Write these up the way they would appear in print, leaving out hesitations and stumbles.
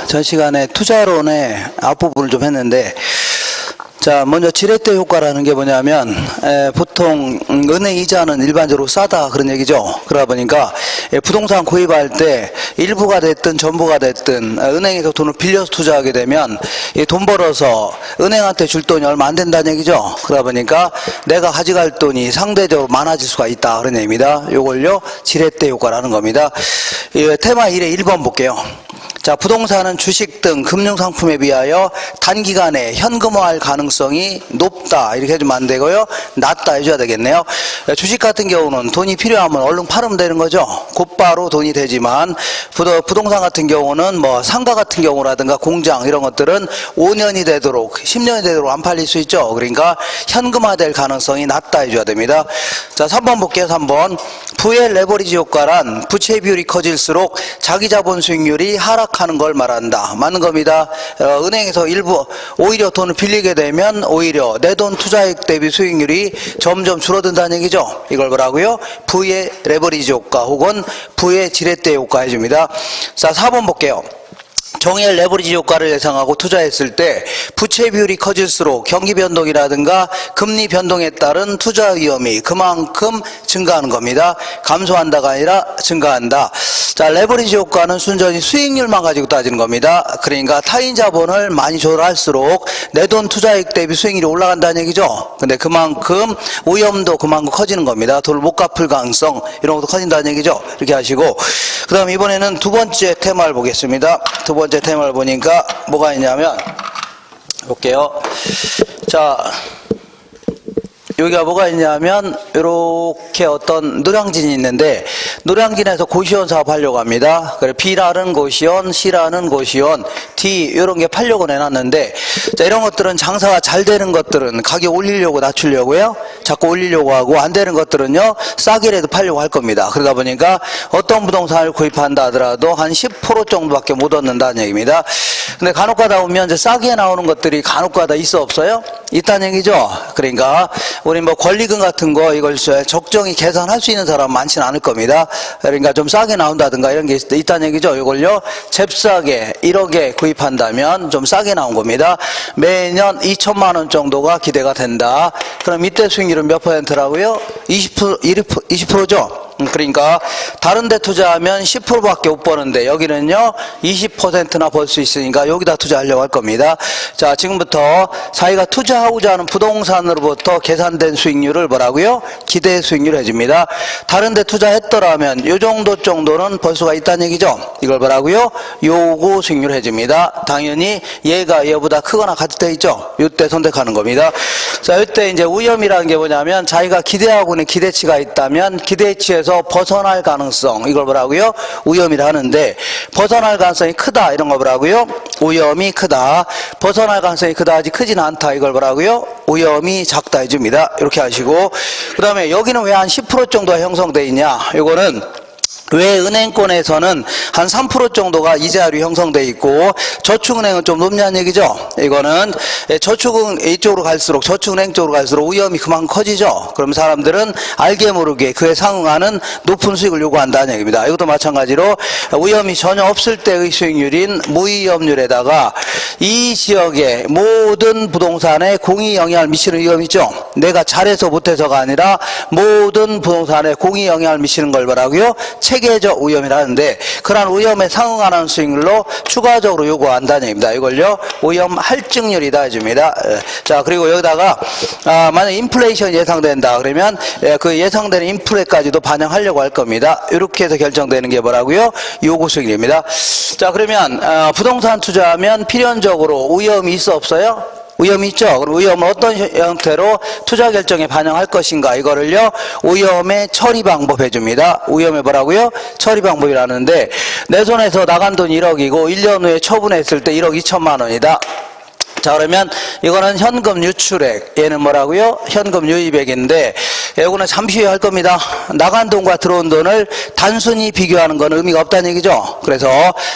전 시간에 투자론의 앞부분을 좀 했는데, 자, 먼저 지렛대 효과라는 게 뭐냐면, 보통 은행 이자는 일반적으로 싸다 그런 얘기죠. 그러다 보니까 부동산 구입할 때 일부가 됐든 전부가 됐든 은행에서 돈을 빌려서 투자하게 되면 돈 벌어서 은행한테 줄 돈이 얼마 안 된다는 얘기죠. 그러다 보니까 내가 가져갈 돈이 상대적으로 많아질 수가 있다 그런 얘기입니다. 요걸요 지렛대 효과라는 겁니다. 테마 1의 1번 볼게요. 자, 부동산은 주식 등 금융상품에 비하여 단기간에 현금화할 가능성이 높다 이렇게 해주면 안 되고요, 낮다 해줘야 되겠네요. 주식 같은 경우는 돈이 필요하면 얼른 팔으면 되는 거죠. 곧바로 돈이 되지만 부동산 같은 경우는 뭐 상가 같은 경우라든가 공장 이런 것들은 5년이 되도록 10년이 되도록 안 팔릴 수 있죠. 그러니까 현금화될 가능성이 낮다 해줘야 됩니다. 자, 3번 볼게요. 3번. 부의 레버리지 효과란 부채 비율이 커질수록 자기 자본 수익률이 하락하는 걸 말한다. 맞는 겁니다. 은행에서 일부 오히려 돈을 빌리게 되면 오히려 내 돈 투자액 대비 수익률이 점점 줄어든다는 얘기죠. 이걸 뭐라고요? 부의 레버리지 효과 혹은 부의 지렛대 효과 해줍니다. 자, 4번 볼게요. 정의 레버리지 효과를 예상하고 투자했을 때 부채 비율이 커질수록 경기 변동이라든가 금리 변동에 따른 투자 위험이 그만큼 증가하는 겁니다. 감소한다가 아니라 증가한다. 자, 레버리지 효과는 순전히 수익률만 가지고 따지는 겁니다. 그러니까 타인 자본을 많이 조달할수록 내 돈 투자액 대비 수익률이 올라간다는 얘기죠. 근데 그만큼 위험도 그만큼 커지는 겁니다. 돈을 못 갚을 가능성 이런 것도 커진다는 얘기죠. 이렇게 하시고, 그 다음 이번에는 두 번째 테마를 보겠습니다. 두 번째 테마를 보니까 뭐가 있냐면 볼게요. 자, 여기가 뭐가 있냐면 이렇게 어떤 노량진이 있는데, 노량진에서 고시원 사업 하려고 합니다. 그래 B라는 고시원, C라는 고시원, D 이런 게 팔려고 내놨는데, 자, 이런 것들은 장사가 잘 되는 것들은 가격 올리려고 낮추려고요, 자꾸 올리려고 하고, 안 되는 것들은요 싸게라도 팔려고 할 겁니다. 그러다 보니까 어떤 부동산을 구입한다 하더라도 한 10% 정도밖에 못 얻는다는 얘기입니다. 근데 간혹가다 보면 이제 싸게 나오는 것들이 간혹가다 있어 없어요? 있다는 얘기죠. 그러니까 우리 뭐 권리금 같은 거 이걸 적정히 계산할 수 있는 사람은 많지는 않을 겁니다. 그러니까 좀 싸게 나온다든가 이런 게 있다는 얘기죠. 이걸요 잽싸게 1억에 구입한다면 좀 싸게 나온 겁니다. 매년 2천만 원 정도가 기대가 된다. 그럼 이때 수익률은 몇 퍼센트라고요? 20%죠. 그러니까 다른 데 투자하면 10%밖에 못 버는데 여기는요 20%나 벌 수 있으니까 여기다 투자하려고 할 겁니다. 자, 지금부터 자기가 투자하고자 하는 부동산으로부터 계산된 수익률을 뭐라고요? 기대 수익률 해줍니다. 다른 데 투자했더라면 요 정도는 벌 수가 있다는 얘기죠. 이걸 뭐라고요? 요거 수익률 해줍니다. 당연히 얘가 얘보다 크거나 같을 때 있죠. 요때 선택하는 겁니다. 자, 요때 이제 위험이라는 게 뭐냐면 자기가 기대하고 있는 기대치가 있다면 기대치에서 벗어날 가능성, 이걸 뭐라고요? 위험이라 하는데, 벗어날 가능성이 크다 이런 거 뭐라고요? 위험이 크다. 벗어날 가능성이 그다지 크지는 않다, 이걸 뭐라고요? 위험이 작다 해줍니다. 이렇게 하시고, 그 다음에 여기는 왜 한 10% 정도가 형성되어 있냐, 이거는 왜 은행권에서는 한 3% 정도가 이자율이 형성되어 있고 저축은행은 좀 높냐는 얘기죠. 이거는 저축은 이쪽으로 갈수록, 저축은행 쪽으로 갈수록 위험이 그만큼 커지죠. 그럼 사람들은 알게 모르게 그에 상응하는 높은 수익을 요구한다는 얘기입니다. 이것도 마찬가지로 위험이 전혀 없을 때의 수익률인 무위험률에다가 이 지역의 모든 부동산에 공히 영향을 미치는 위험이 있죠. 내가 잘해서 못해서가 아니라 모든 부동산에 공히 영향을 미치는 걸 뭐라고요? 체계적 위험이라 하는데, 그러한 위험에 상응하는 수익률로 추가적으로 요구한다는 얘기입니다. 이걸요 위험 할증률이다 해줍니다. 자, 그리고 여기다가 만약 인플레이션이 예상된다 그러면 그 예상되는 인플레까지도 반영하려고 할 겁니다. 이렇게 해서 결정되는 게 뭐라고요? 요구 수익률입니다. 자, 그러면 부동산 투자하면 필연적으로 위험이 있어 없어요? 위험이 있죠. 그럼 위험은 어떤 형태로 투자 결정에 반영할 것인가, 이거를요 위험의 처리 방법 해줍니다. 위험의 뭐라고요? 처리 방법이라는데, 내 손에서 나간 돈이 1억이고 1년 후에 처분했을 때 1억 2천만 원이다. 자, 그러면 이거는 현금 유출액, 얘는 뭐라고요? 현금 유입액인데, 이거는 잠시 후에 할 겁니다. 나간 돈과 들어온 돈을 단순히 비교하는 건 의미가 없다는 얘기죠. 그래서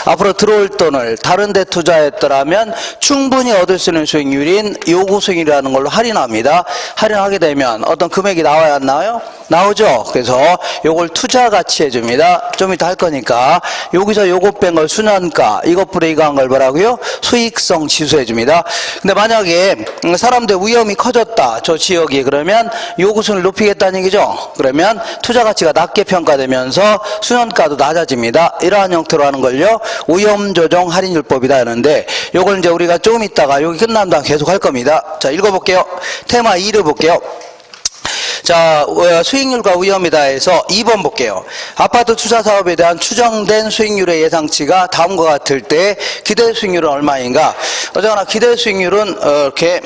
앞으로 들어올 돈을 다른 데 투자했더라면 충분히 얻을 수 있는 수익률인 요구 수익률이라는 걸로 할인합니다. 할인하게 되면 어떤 금액이 나와야 안 나와요? 나오죠? 그래서 요걸 투자 가치 해줍니다. 좀 이따 할 거니까. 여기서 요거 뺀 걸 순환가, 이것 브레이크한 걸 뭐라고요? 수익성 지수 해줍니다. 근데 만약에 사람들 위험이 커졌다. 저 지역이. 그러면 요구순을 높이겠다는 얘기죠? 그러면 투자 가치가 낮게 평가되면서 순환가도 낮아집니다. 이러한 형태로 하는 걸요. 위험 조정 할인율법이다 하는데 요걸 이제 우리가 조금 있다가 여기 끝난 다음 계속 할 겁니다. 자, 읽어볼게요. 테마 2를 볼게요. 자, 수익률과 위험이다 해서 2번 볼게요. 아파트 투자 사업에 대한 추정된 수익률의 예상치가 다음과 같을 때 기대 수익률은 얼마인가? 어쨌거나 기대 수익률은 이렇게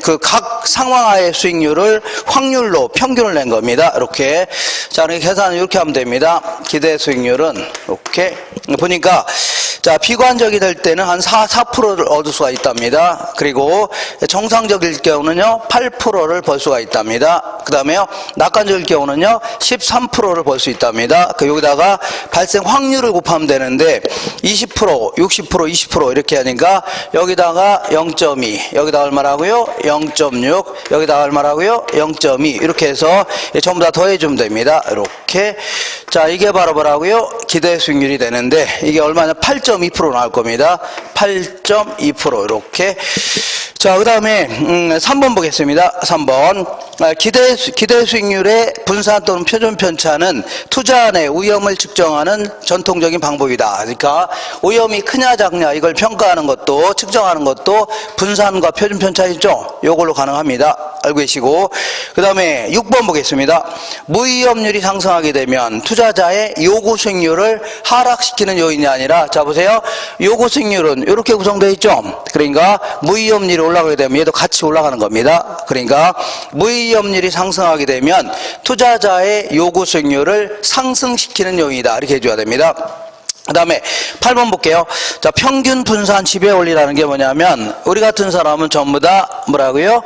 그 각 상황하의 수익률을 확률로 평균을 낸 겁니다. 이렇게. 자, 이렇게 계산을 이렇게 하면 됩니다. 기대 수익률은 이렇게 보니까 자, 비관적이 될 때는 한 4%를 얻을 수가 있답니다. 그리고 정상적일 경우는요 8%를 벌 수가 있답니다. 그 다음에요 낙관적일 경우는요 13%를 벌 수 있답니다. 여기다가 발생 확률을 곱하면 되는데 20%, 60%, 20% 이렇게 하니까 여기다가 0.2, 여기다가 얼마라고요? 0.6, 여기다가 얼마라고요? 0.2 이렇게 해서 전부 다 더해주면 됩니다. 이렇게. 자, 이게 바로 뭐라고요? 기대 수익률이 되는데 이게 얼마냐? 8.2% 나올 겁니다. 8.2% 이렇게. 자, 그 다음에 3번 보겠습니다. 3번. 기대 수익률의 분산 또는 표준 편차는 투자안의 위험을 측정하는 전통적인 방법이다. 그러니까 위험이 크냐 작냐 이걸 평가하는 것도 측정하는 것도 분산과 표준 편차 있죠. 이걸로 가능합니다. 알고 계시고. 그 다음에 6번 보겠습니다. 무위험률이 상승하게 되면 투자자의 요구 수익률을 하락시키는 요인이 아니라, 자 보세요. 요구 수익률은 이렇게 구성되어 있죠. 그러니까 무위험률이 올라가게 되면 얘도 같이 올라가는 겁니다. 그러니까 무위험률이 상승하게 되면 투자자의 요구 수익률을 상승시키는 요인이다. 이렇게 해줘야 됩니다. 그 다음에 8번 볼게요. 자, 평균 분산 지배 원리라는 게 뭐냐면 우리 같은 사람은 전부 다 뭐라고요?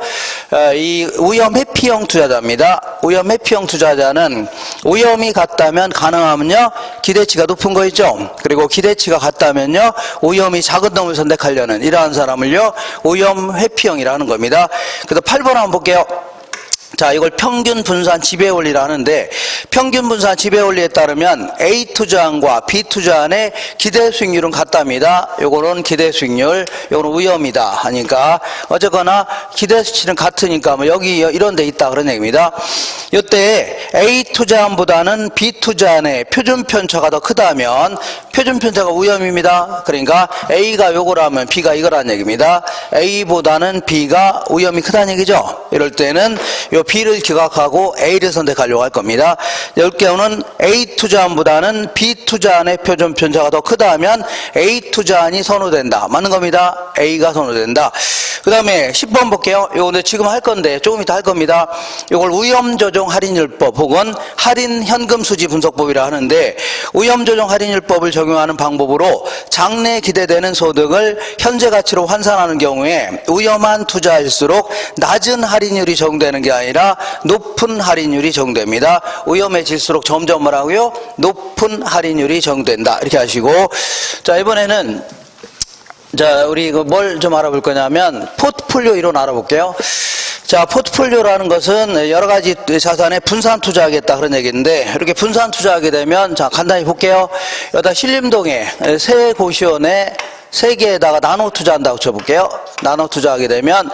이 위험 회피형 투자자입니다. 위험 회피형 투자자는 위험이 같다면 가능하면요 기대치가 높은 거 있죠. 그리고 기대치가 같다면요 위험이 작은 놈을 선택하려는 이러한 사람을요 위험 회피형이라는 겁니다. 그래서 8번 한번 볼게요. 자, 이걸 평균 분산 지배 원리라 하는데 평균 분산 지배 원리에 따르면 A 투자안과 B 투자안의 기대 수익률은 같답니다. 요거는 기대 수익률, 요거는 위험이다 하니까 어쨌거나 기대 수치는 같으니까 뭐 여기 이런 데 있다 그런 얘기입니다. 이때 A 투자안보다는 B 투자안의 표준 편차가 더 크다면 표준 편차가 위험입니다. 그러니까 A가 요거라면 B가 이거라는 얘기입니다. A보다는 B가 위험이 크다는 얘기죠. 이럴 때는 요 B를 기각하고 A를 선택하려고 할 겁니다. 이럴 경우는 A 투자안보다는 B 투자안의 표준 편차가 더 크다 하면 A 투자안이 선호된다. 맞는 겁니다. A가 선호된다. 그 다음에 10번 볼게요. 요거 지금 할 건데 조금 이따 할 겁니다. 요걸 위험조정 할인율법 혹은 할인 현금 수지 분석법이라 하는데 위험조정 할인율법을 적용하는 방법으로 장래 기대되는 소득을 현재 가치로 환산하는 경우에 위험한 투자일수록 낮은 할인율이 적용되는 게 아니라 높은 할인율이 적용됩니다. 위험해질수록 점점 뭐라고요? 높은 할인율이 적용된다. 이렇게 하시고, 자, 이번에는 자, 우리 뭘 좀 알아볼 거냐면 포트폴리오 이론 알아볼게요. 자, 포트폴리오라는 것은 여러 가지 자산에 분산 투자하겠다 그런 얘기인데 이렇게 분산 투자하게 되면 자, 간단히 볼게요. 여기다 신림동에 새 고시원에 3개에다가 나눠 투자한다고 쳐볼게요. 나눠 투자하게 되면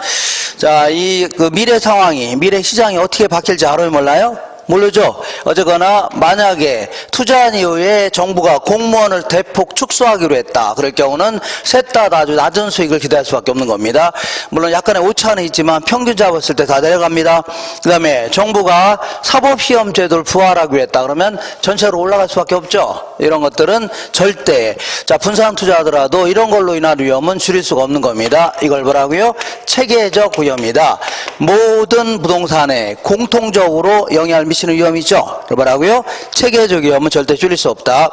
자, 이 미래 상황이 미래 시장이 어떻게 바뀔지 알아요 몰라요? 모르죠. 어쨌거나 만약에 투자한 이후에 정부가 공무원을 대폭 축소하기로 했다. 그럴 경우는 셋 다 아주 낮은 수익을 기대할 수밖에 없는 겁니다. 물론 약간의 오차는 있지만 평균 잡았을 때 다 내려갑니다. 그 다음에 정부가 사법시험 제도를 부활하기로 했다. 그러면 전체로 올라갈 수밖에 없죠. 이런 것들은 절대 자 분산 투자하더라도 이런 걸로 인한 위험은 줄일 수가 없는 겁니다. 이걸 뭐라고요? 체계적 위험이다. 모든 부동산에 공통적으로 영향을 미치는 위험이죠. 뭐라고요? 체계적 위험은 절대 줄일 수 없다.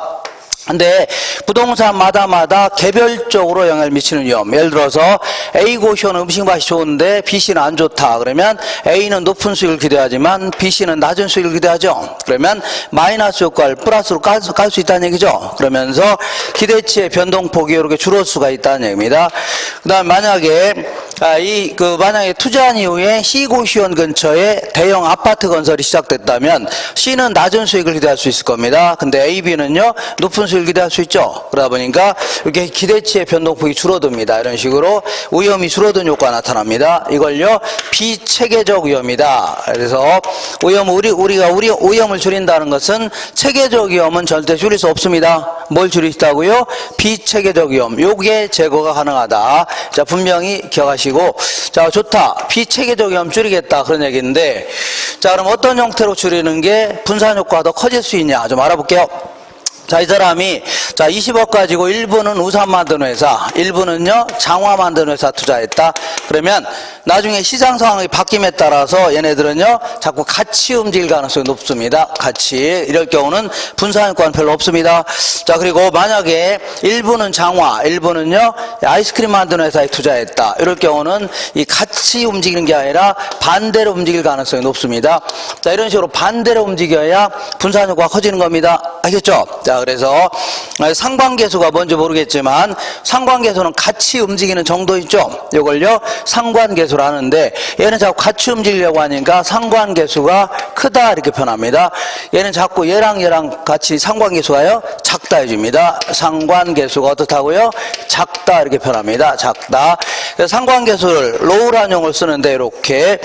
근데 부동산마다 개별적으로 영향을 미치는 위험. 예를 들어서 A 고시원 음식맛이 좋은데 B씨는 안 좋다. 그러면 A는 높은 수익을 기대하지만 B씨는 낮은 수익을 기대하죠. 그러면 마이너스 효과를 플러스로 깔 수 있다는 얘기죠. 그러면서 기대치의 변동폭이 이렇게 줄을 수가 있다는 얘기입니다. 그 다음 만약에 만약에 투자한 이후에 C 고시원 근처에 대형 아파트 건설이 시작됐다면 C는 낮은 수익을 기대할 수 있을 겁니다. 근데 A, B는요, 높은 수익을 기대할 수 있죠. 그러다 보니까 이렇게 기대치의 변동폭이 줄어듭니다. 이런 식으로 위험이 줄어든 효과가 나타납니다. 이걸요, 비체계적 위험이다. 그래서 우리가 위험을 줄인다는 것은 체계적 위험은 절대 줄일 수 없습니다. 뭘 줄일 수 있다고요? 비체계적 위험. 요게 제거가 가능하다. 자, 분명히 기억하시고, 자, 좋다. 비체계적 위험 줄이겠다. 그런 얘기인데, 자, 그럼 어떤 형태로 줄이는 게 분산 효과가 더 커질 수 있냐? 좀 알아볼게요. 자, 이 사람이, 자, 20억 가지고 일부는 우산 만드는 회사, 일부는요, 장화 만드는 회사 투자했다. 그러면 나중에 시장 상황이 바뀜에 따라서 얘네들은요, 자꾸 같이 움직일 가능성이 높습니다. 같이. 이럴 경우는 분산 효과는 별로 없습니다. 자, 그리고 만약에 일부는 장화, 일부는요, 아이스크림 만드는 회사에 투자했다. 이럴 경우는 이 같이 움직이는 게 아니라 반대로 움직일 가능성이 높습니다. 자, 이런 식으로 반대로 움직여야 분산 효과가 커지는 겁니다. 알겠죠? 자, 그래서 상관계수가 뭔지 모르겠지만 상관계수는 같이 움직이는 정도 있죠. 이걸요 상관계수를 하는데 얘는 자꾸 같이 움직이려고 하니까 상관계수가 크다 이렇게 표현합니다. 얘는 자꾸 얘랑 같이 상관계수가요 작다 해줍니다. 상관계수가 어떻다고요? 작다 이렇게 표현합니다. 작다. 그래서 상관계수를 로우라는 용어를 쓰는데 이렇게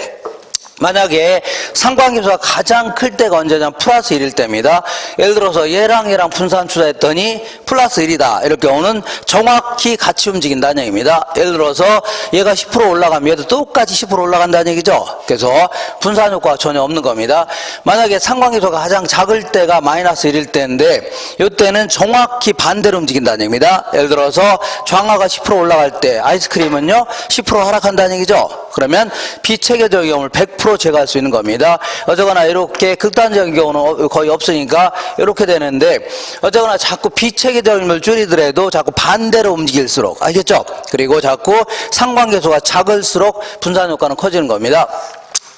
만약에 상관계수가 가장 클 때가 언제냐면 플러스 1일 때입니다. 예를 들어서 얘랑 분산 투자했더니 플러스 1이다. 이럴 경우는 정확히 같이 움직인다는 얘기입니다. 예를 들어서 얘가 10% 올라가면 얘도 똑같이 10% 올라간다는 얘기죠. 그래서 분산 효과가 전혀 없는 겁니다. 만약에 상관계수가 가장 작을 때가 마이너스 1일 때인데 이때는 정확히 반대로 움직인다는 얘기입니다. 예를 들어서 장화가 10% 올라갈 때 아이스크림은요 10% 하락한다는 얘기죠. 그러면 비체계적 위험을 100% 제거할 수 있는 겁니다. 어쨌거나 이렇게 극단적인 경우는 거의 없으니까 이렇게 되는데 어쨌거나 자꾸 비체계적 위험을 줄이더라도 자꾸 반대로 움직일수록 알겠죠? 그리고 자꾸 상관계수가 작을수록 분산 효과는 커지는 겁니다.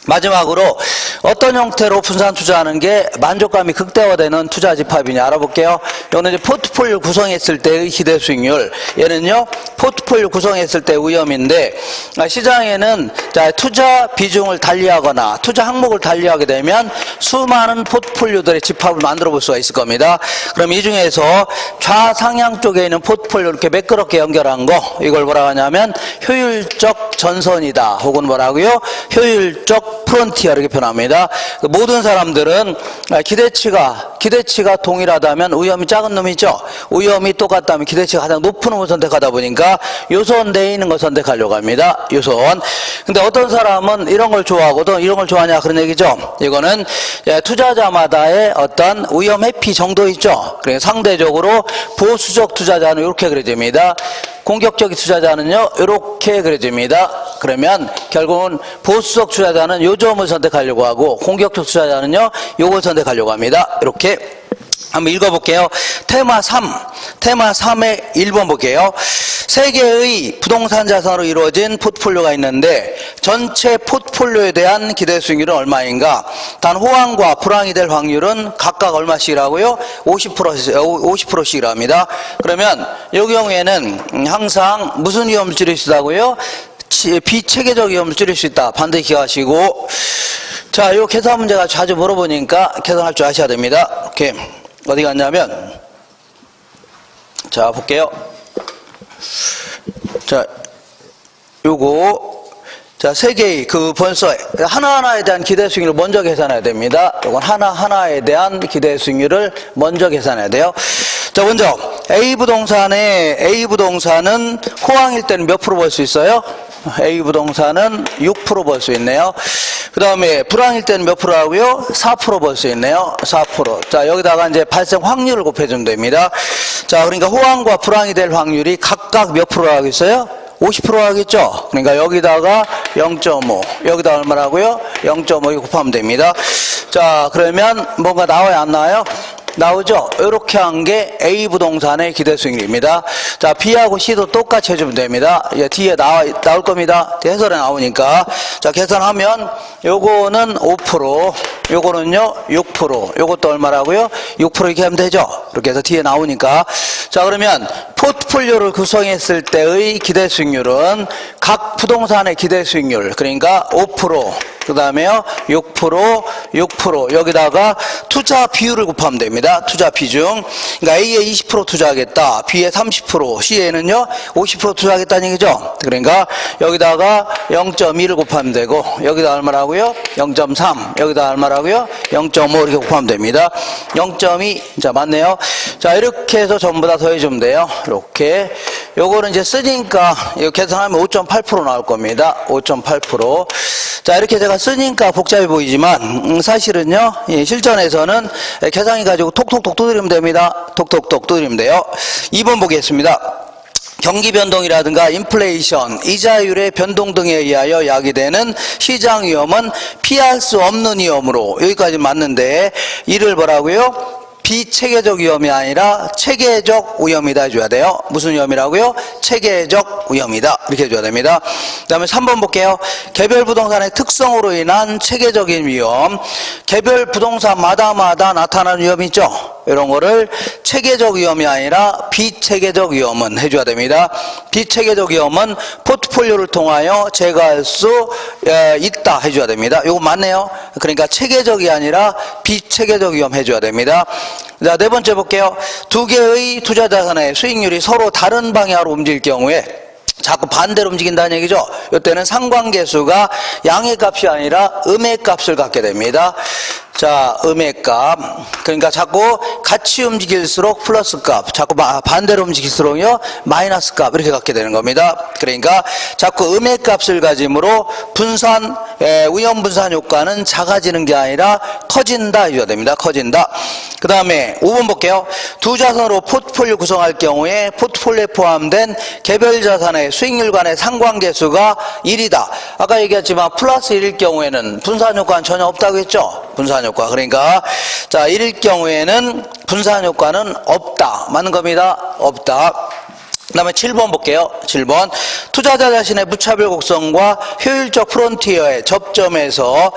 마지막으로 어떤 형태로 분산 투자하는 게 만족감이 극대화되는 투자 집합이냐 알아볼게요. 이거는 이제 포트폴리오 구성했을 때의 기대 수익률. 얘는요 포트폴리오 구성했을 때 위험인데 시장에는 자, 투자 비중을 달리하거나 투자 항목을 달리하게 되면 수많은 포트폴리오들의 집합을 만들어 볼 수가 있을 겁니다. 그럼 이 중에서 좌상향 쪽에 있는 포트폴리오 이렇게 매끄럽게 연결한 거 이걸 뭐라고 하냐면 효율적 전선이다. 혹은 뭐라고요? 효율적 프론티어 이렇게 표현합니다. 모든 사람들은 기대치가 동일하다면 위험이 작은 놈이죠. 위험이 똑같다면 기대치가 가장 높은 놈을 선택하다 보니까 요선 내에 있는 걸 선택하려고 합니다. 요선. 근데 어떤 사람은 이런 걸 좋아하고도 이런 걸 좋아하냐 그런 얘기죠. 이거는 투자자마다의 어떤 위험 회피 정도 있죠. 그래서 상대적으로 보수적 투자자는 이렇게 그려집니다. 공격적인 투자자는요 이렇게 그려집니다. 그러면 결국은 보수적 투자자는 요 점을 선택하려고 하고 공격적 투자자는요 요걸 선택하려고 합니다. 이렇게 한번 읽어볼게요. 테마 3의 1번 볼게요. 세 개의 부동산 자산으로 이루어진 포트폴리오가 있는데 전체 포트폴리오에 대한 기대 수익률은 얼마인가? 단 호황과 불황이 될 확률은 각각 얼마씩이라고요? 50%씩이랍니다. 그러면 이 경우에는 항상 무슨 위험을 줄일 수 있다고요? 비체계적 위험을 줄일 수 있다. 반드시 기억하시고 자, 요 계산 문제가 자주 물어보니까 계산할 줄 아셔야 됩니다. 이렇게 어디 갔냐면 자 볼게요. 자 요거 자 세 개의 그 번서 하나하나에 대한 기대 수익률을 먼저 계산해야 됩니다. 이건 하나하나에 대한 기대 수익률을 먼저 계산해야 돼요. 자 먼저 A 부동산은 호황일 때는 몇 프로 벌 수 있어요? A 부동산은 6% 벌 수 있네요. 그 다음에 불황일 때는 몇 프로 하고요? 4% 벌 수 있네요. 4%. 자, 여기다가 이제 발생 확률을 곱해주면 됩니다. 자, 그러니까 호황과 불황이 될 확률이 각각 몇 프로 하겠어요? 50% 하겠죠? 그러니까 여기다가 0.5, 여기다 얼마라고요? 0.5 곱하면 됩니다. 자, 그러면 뭔가 나와요? 안 나와요? 나오죠? 이렇게 한 게 A 부동산의 기대 수익률입니다. 자, B하고 C도 똑같이 해주면 됩니다. 예, 뒤에 나올 겁니다. 해설에 나오니까. 자, 계산하면 요거는 5%, 요거는요 6%, 요것도 얼마라고요? 6% 이렇게 하면 되죠? 이렇게 해서 뒤에 나오니까. 자, 그러면 포트폴리오를 구성했을 때의 기대 수익률은 각 부동산의 기대 수익률, 그러니까 5%, 그 다음에요 6%, 여기다가 투자 비율을 곱하면 됩니다. 투자 비중. 그러니까 A에 20% 투자하겠다, B에 30%, C에는요 50% 투자하겠다는 얘기죠. 그러니까 여기다가 0.2를 곱하면 되고, 여기다 얼마라고요? 0.3, 여기다 얼마라고요? 0.5 이렇게 곱하면 됩니다. 0.2, 자 맞네요. 자 이렇게 해서 전부 다 더해주면 돼요. 이렇게. 요거는 이제 쓰니까 이거 계산하면 5.8% 나올 겁니다. 5.8%. 자 이렇게 제가 쓰니까 복잡해 보이지만 사실은요 실전에서는 계산기 가지고 톡톡톡 두드리면 됩니다. 톡톡톡 두드리면 돼요. 2번 보겠습니다. 경기 변동이라든가 인플레이션, 이자율의 변동 등에 의하여 야기되는 시장 위험은 피할 수 없는 위험으로, 여기까지 맞는데 이를 뭐라고요? 비체계적 위험이 아니라 체계적 위험이다 해줘야 돼요. 무슨 위험이라고요? 체계적 위험이다 이렇게 해줘야 됩니다. 그 다음에 3번 볼게요. 개별 부동산의 특성으로 인한 체계적인 위험, 개별 부동산마다 나타나는 위험이 있죠. 이런 거를 체계적 위험이 아니라 비체계적 위험은 해줘야 됩니다. 비체계적 위험은 포트폴리오를 통하여 제거할 수 있다 해줘야 됩니다. 이거 맞네요. 그러니까 체계적이 아니라 비체계적 위험 해줘야 됩니다. 자, 네 번째 볼게요. 두 개의 투자 자산의 수익률이 서로 다른 방향으로 움직일 경우에 자꾸 반대로 움직인다는 얘기죠. 이때는 상관계수가 양의 값이 아니라 음의 값을 갖게 됩니다. 자, 음의 값. 그러니까 자꾸 같이 움직일수록 플러스 값, 자꾸 반대로 움직일수록요 마이너스 값 이렇게 갖게 되는 겁니다. 그러니까 자꾸 음의 값을 가짐으로 분산, 위험 분산 효과는 작아지는 게 아니라 커진다 해줘야 됩니다. 커진다. 그 다음에 5번 볼게요. 두 자산으로 포트폴리오 구성할 경우에 포트폴리오에 포함된 개별 자산의 수익률 간의 상관계수가 1이다. 아까 얘기했지만 플러스 1일 경우에는 분산 효과는 전혀 없다고 했죠. 분산 효과. 그러니까 자 1일 경우에는 분산 효과는 없다. 맞는 겁니다. 없다. 그 다음에 7번 볼게요. 7번. 투자자 자신의 무차별 곡선과 효율적 프론티어의 접점에서,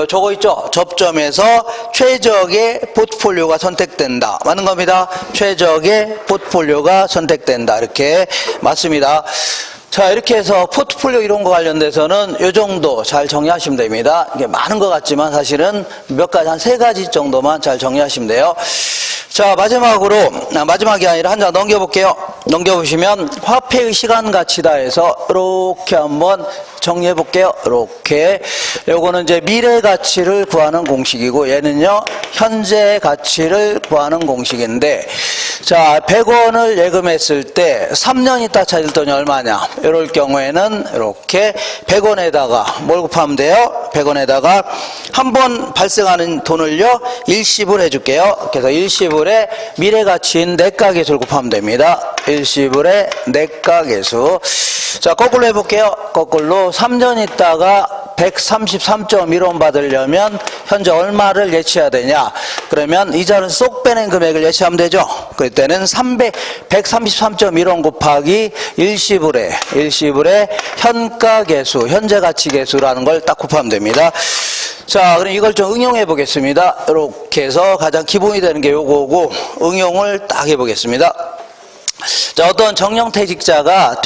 저거 있죠? 접점에서 최적의 포트폴리오가 선택된다. 맞는 겁니다. 최적의 포트폴리오가 선택된다. 이렇게 맞습니다. 자, 이렇게 해서 포트폴리오 이런 거 관련돼서는 이 정도 잘 정리하시면 됩니다. 이게 많은 것 같지만 사실은 몇 가지, 한 3가지 정도만 잘 정리하시면 돼요. 자, 마지막이 아니라 한 장 넘겨볼게요. 넘겨보시면 화폐의 시간 가치다 해서 이렇게 한번 정리해 볼게요. 이렇게. 요거는 이제 미래 가치를 구하는 공식이고, 얘는요 현재 가치를 구하는 공식인데, 자 100원을 예금했을 때 3년 있다 찾을 돈이 얼마냐, 이럴 경우에는 이렇게 100원에다가 뭘 곱하면 돼요? 100원에다가 한 번 발생하는 돈을요 일시불 해줄게요. 그래서 일시불의 미래 가치인 내가계수를 곱하면 됩니다. 일시불의 내가계수. 자, 거꾸로 해볼게요. 거꾸로 3년 있다가 133.1원 받으려면 현재 얼마를 예치해야 되냐? 그러면 이자를 쏙 빼낸 금액을 예치하면 되죠. 그때는 133.1원 곱하기 일시불의 현가계수, 현재가치계수라는 걸 딱 곱하면 됩니다. 자, 그럼 이걸 좀 응용해 보겠습니다. 이렇게 해서 가장 기본이 되는 게 요거고, 응용을 딱 해보겠습니다. 자, 어떤 정년퇴직자가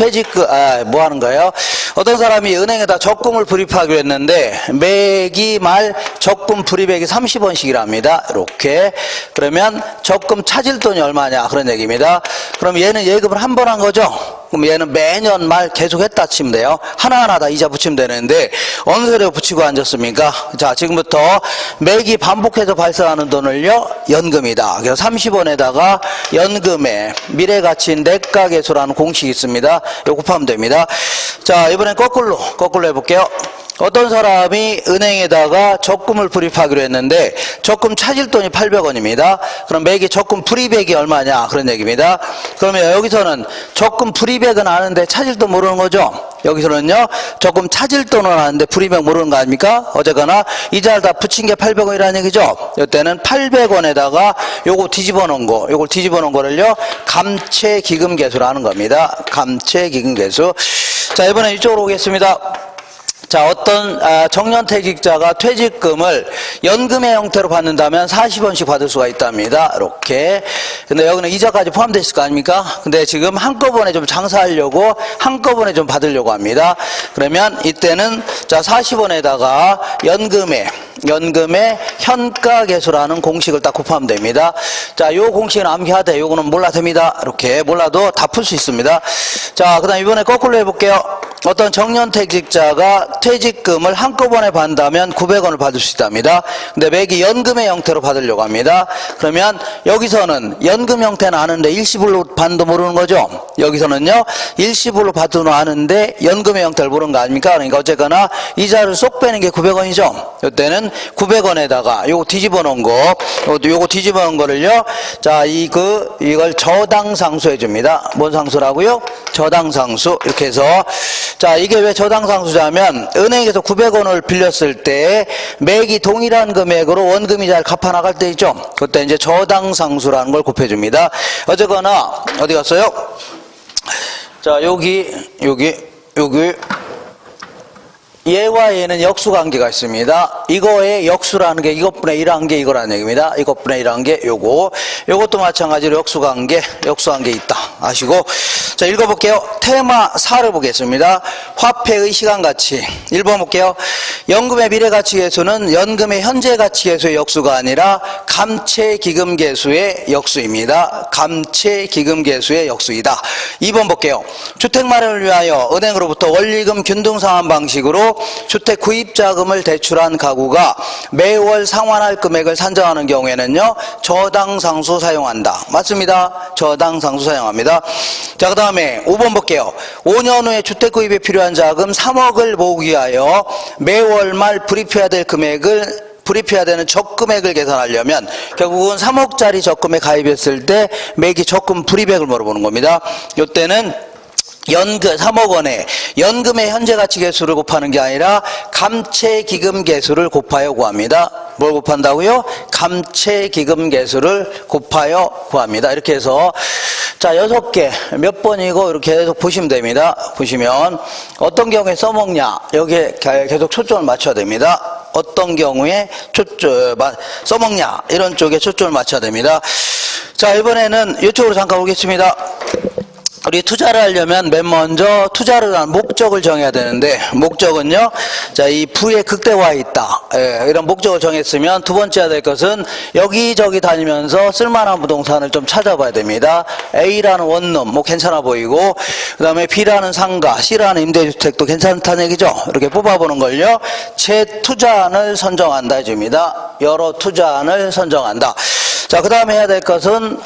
뭐 하는 거예요? 어떤 사람이 은행에다 적금을 불입하기로 했는데 매기 말 적금 불입액이 30원씩이랍니다. 이렇게. 그러면 적금 찾을 돈이 얼마냐 그런 얘기입니다. 그럼 얘는 예금을 한 번 한 거죠? 그럼 얘는 매년 말 계속 했다 치면 돼요. 하나하나 다 이자 붙이면 되는데 어느 세력에 붙이고 앉았습니까? 자, 지금부터 매기 반복해서 발생하는 돈을요 연금이다. 그래서 30원에다가 연금의 미래가치인 내가계수라는 공식이 있습니다. 이거 곱하면 됩니다. 자, 이번엔 거꾸로 해볼게요. 어떤 사람이 은행에다가 적금을 불입하기로 했는데 적금 찾을 돈이 800원입니다. 그럼 매기 적금 불입액이 얼마냐 그런 얘기입니다. 그러면 여기서는 적금 불입액은 아는데 찾을 돈 모르는 거죠. 여기서는요 적금 찾을 돈은 아는데 불입액 모르는 거 아닙니까? 어쨌거나 이자를 다 붙인 게 800원이라는 얘기죠. 이때는 800원에다가 요걸 뒤집어 놓은 거를요 감채기금계수라는 겁니다. 감채기금계수. 자, 이번엔 이쪽으로 오겠습니다. 자, 어떤 정년퇴직자가 퇴직금을 연금의 형태로 받는다면 40원씩 받을 수가 있답니다. 이렇게. 근데 여기는 이자까지 포함되어 있을 거 아닙니까? 근데 지금 한꺼번에 좀 장사하려고 한꺼번에 좀 받으려고 합니다. 그러면 이때는 자, 40원에다가 연금의 현가계수라는 공식을 딱 곱하면 됩니다. 자, 요 공식은 암기하되 요거는 몰라도 됩니다. 이렇게 몰라도 다 풀 수 있습니다. 자, 그 다음 이번에 거꾸로 해볼게요. 어떤 정년퇴직자가 퇴직금을 한꺼번에 받는다면 900원을 받을 수 있답니다. 근데 매기 연금의 형태로 받으려고 합니다. 그러면 여기서는 연금 형태는 아는데 일시불로 받는도 모르는 거죠. 여기서는요 일시불로 받는도 아는데 연금의 형태를 모르는 거 아닙니까? 그러니까 어쨌거나 이자를 쏙 빼는 게 900원이죠. 이때는 900원에다가 요거 뒤집어 놓은 거, 요거 뒤집어 놓은 거를요, 자, 이걸 저당상수 해줍니다. 뭔 상수라고요? 저당상수. 이렇게 해서, 자, 이게 왜 저당상수자면 은행에서 900원을 빌렸을 때 매기 동일한 금액으로 원금이자를 갚아 나갈 때 있죠. 그때 이제 저당상수라는 걸 곱해줍니다. 어쨌거나 어디 갔어요? 자, 여기 얘와 얘는 역수관계가 있습니다. 이거의 역수라는 게 이것분의 1한 게 이거라는 얘기입니다. 이것분의 1한 게 요것도 마찬가지로 역수관계 있다. 아시고. 자, 읽어볼게요. 테마 4를 보겠습니다. 화폐의 시간가치. 1번 볼게요. 연금의 미래가치계수는 연금의 현재가치계수의 역수가 아니라 감채기금계수의 역수입니다. 감채기금계수의 역수이다. 2번 볼게요. 주택 마련을 위하여 은행으로부터 원리금 균등상환 방식으로 주택 구입자금을 대출한 가구가 매월 상환할 금액을 산정하는 경우에는요 저당상수 사용한다. 맞습니다. 저당상수 사용합니다. 자, 그 다음에 5번 볼게요. 5년 후에 주택 구입에 필요한 자금 3억을 모으기 위하여 매월 말 불입해야 되는 적금액을 계산하려면 결국은 3억짜리 적금에 가입했을 때 매기 적금 불입액을 물어보는 겁니다. 이때는 3억 원에 연금의 현재가치계수를 곱하는 게 아니라 감채기금계수를 곱하여 구합니다. 뭘 곱한다고요? 감채기금계수를 곱하여 구합니다. 이렇게 해서 자, 6개 몇 번이고 이렇게 계속 보시면 됩니다. 보시면 어떤 경우에 써먹냐 여기에 계속 초점을 맞춰야 됩니다. 어떤 경우에 써먹냐 이런 쪽에 초점을 맞춰야 됩니다. 자, 이번에는 이쪽으로 잠깐 오겠습니다. 우리 투자를 하려면 맨 먼저 투자를 한 목적을 정해야 되는데, 목적은요, 자, 이 부의 극대화에 있다. 이런 목적을 정했으면 두 번째 해야 될 것은 여기저기 다니면서 쓸만한 부동산을 좀 찾아봐야 됩니다. A라는 원룸, 뭐 괜찮아 보이고, 그 다음에 B라는 상가, C라는 임대주택도 괜찮다는 얘기죠. 이렇게 뽑아보는 걸요, 재투자안을 선정한다 해줍니다. 여러 투자안을 선정한다. 자, 그 다음에 해야 될 것은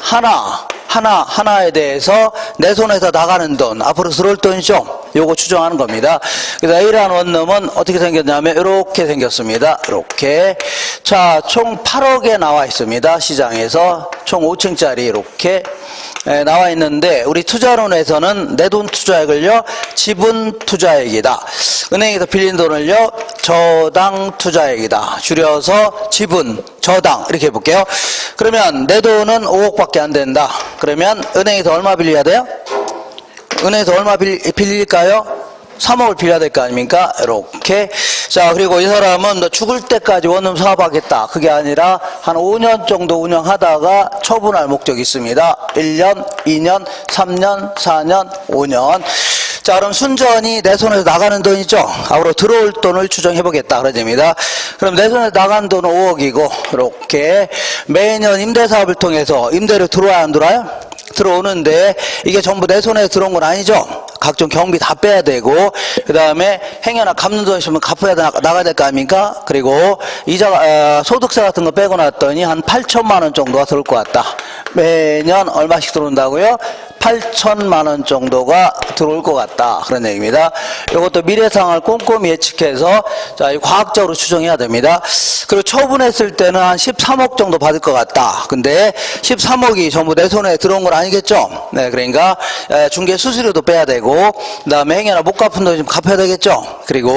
하나에 대해서 내 손에서 나가는 돈, 앞으로 들어올 돈이죠. 요거 추정하는 겁니다. 그래서 A라는 원룸은 어떻게 생겼냐면 이렇게 생겼습니다. 이렇게. 자, 총 8억에 나와 있습니다. 시장에서 총 5층짜리 이렇게 나와 있는데, 우리 투자론에서는 내 돈 투자액을요 지분 투자액이다. 은행에서 빌린 돈을요 저당 투자액이다. 줄여서 지분, 저당 이렇게 해볼게요. 그러면 내 돈은 5억밖에 안 된다. 그러면 은행에서 얼마 빌려야 돼요? 은행에서 얼마 빌릴까요? 3억을 빌려야 될 거 아닙니까? 이렇게. 자, 그리고 이 사람은 너 죽을 때까지 원룸 사업하겠다. 그게 아니라 한 5년 정도 운영하다가 처분할 목적이 있습니다. 1년, 2년, 3년, 4년, 5년. 자, 그럼 순전히 내 손에서 나가는 돈이죠. 앞으로 들어올 돈을 추정해보겠다. 그러집니다. 그럼 내 손에서 나간 돈은 5억이고, 이렇게 매년 임대사업을 통해서 임대료 들어와야 안 들어와요? 들어오는데 이게 전부 내 손에 들어온 건 아니죠. 각종 경비 다 빼야 되고, 그 다음에 행여나 갚는 돈 있으면 갚아야 나가야 될 거 아닙니까? 그리고 이자, 소득세 같은 거 빼고 났더니 한 8천만 원 정도가 들어올 것 같다. 매년 얼마씩 들어온다고요? 8천만 원 정도가 들어올 것 같다. 그런 얘기입니다. 이것도 미래 상황을 꼼꼼히 예측해서 자, 과학적으로 추정해야 됩니다. 그리고 처분했을 때는 한 13억 정도 받을 것 같다. 근데 13억이 전부 내 손에 들어온 건 아니겠죠? 네, 그러니까 중개 수수료도 빼야 되고, 그 다음에 행여나 못 갚은 돈 좀 갚아야 되겠죠? 그리고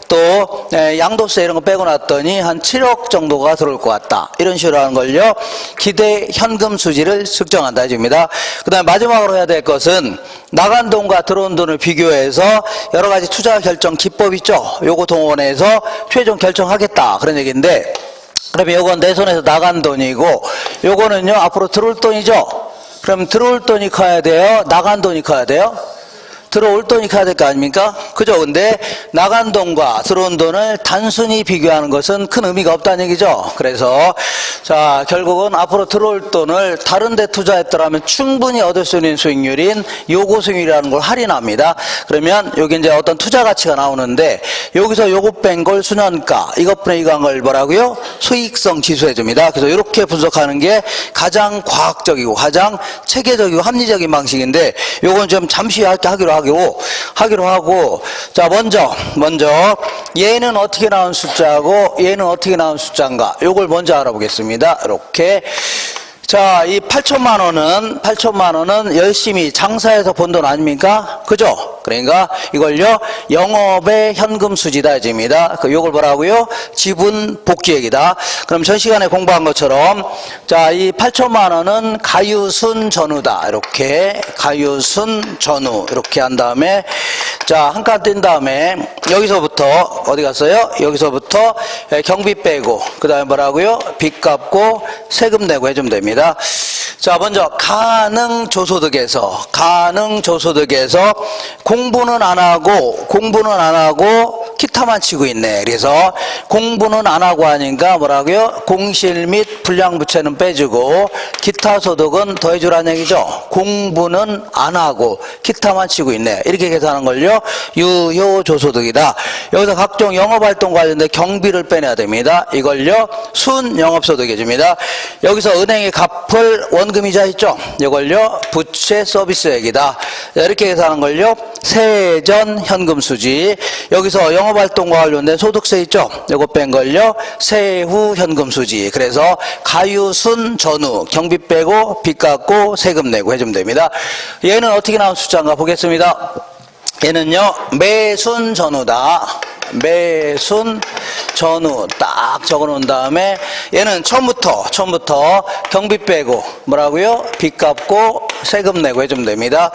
또 양도세 이런 거 빼고 났더니 한 7억 정도가 들어올 것 같다. 이런 식으로 하는 걸요 기대 현금 수지를 측정한다 해줍니다. 그 다음에 마지막으로 마지막으로 해야 될 것은 나간 돈과 들어온 돈을 비교해서 여러 가지 투자 결정 기법 있죠. 요거 동원해서 최종 결정하겠다 그런 얘기인데, 그러면 요건 내 손에서 나간 돈이고 요거는요 앞으로 들어올 돈이죠. 그럼 들어올 돈이 커야 돼요, 나간 돈이 커야 돼요? 들어올 돈이 커야 될 거 아닙니까? 그죠? 근데 나간 돈과 들어온 돈을 단순히 비교하는 것은 큰 의미가 없다는 얘기죠. 그래서 자, 결국은 앞으로 들어올 돈을 다른 데 투자했더라면 충분히 얻을 수 있는 수익률인 요거 수익률이라는 걸 할인합니다. 그러면 여기 이제 어떤 투자 가치가 나오는데, 여기서 요거 뺀 걸 수년가, 이것분의 이거 한 걸 뭐라고요? 수익성 지수 해줍니다. 그래서 이렇게 분석하는 게 가장 과학적이고 가장 체계적이고 합리적인 방식인데, 요건 좀 잠시 하기로 하고, 자, 먼저 얘는 어떻게 나온 숫자고 얘는 어떻게 나온 숫자인가, 요걸 먼저 알아보겠습니다. 이렇게. 자, 이 8천만 원은 열심히 장사해서 번 돈 아닙니까? 그죠? 그러니까 이걸요 영업의 현금 수지다 해집니다. 요걸 뭐라고요? 지분 복귀액이다. 그럼 전 시간에 공부한 것처럼, 자, 이 8천만 원은 가유순 전후다. 이렇게 가유순 전후 이렇게 한 다음에, 자, 한 칸 뜬 다음에 여기서부터 어디 갔어요? 여기서부터 경비 빼고 그 다음에 뭐라고요? 빚 갚고 세금 내고 해주면 됩니다. 자, 먼저 가능 조소득에서 공부는 안 하고 기타만 치고 있네. 그래서 공부는 안 하고 하니까 뭐라고요? 공실 및 불량부채는 빼주고 기타 소득은 더해주라는 얘기죠. 공부는 안 하고 기타만 치고 있네. 이렇게 계산하는 걸요 유효조소득이다. 여기서 각종 영업활동 관련된 경비를 빼내야 됩니다. 이걸요 순영업소득 해줍니다. 여기서 은행에 갚을 원금이자 있죠. 이걸요 부채 서비스액이다. 이렇게 계산하는 걸요 세전 현금 수지. 여기서 영업활동과 관련된 소득세 있죠. 이거 뺀 걸요 세후 현금 수지. 그래서 가유순 전후 경비 빼고 빚 갚고 세금 내고 해주면 됩니다. 얘는 어떻게 나온 숫자인가 보겠습니다. 얘는요 매순 전후다. 매순 전후 딱 적어 놓은 다음에 얘는 처음부터 경비 빼고 뭐라고요? 빚 갚고 세금 내고 해주면 됩니다.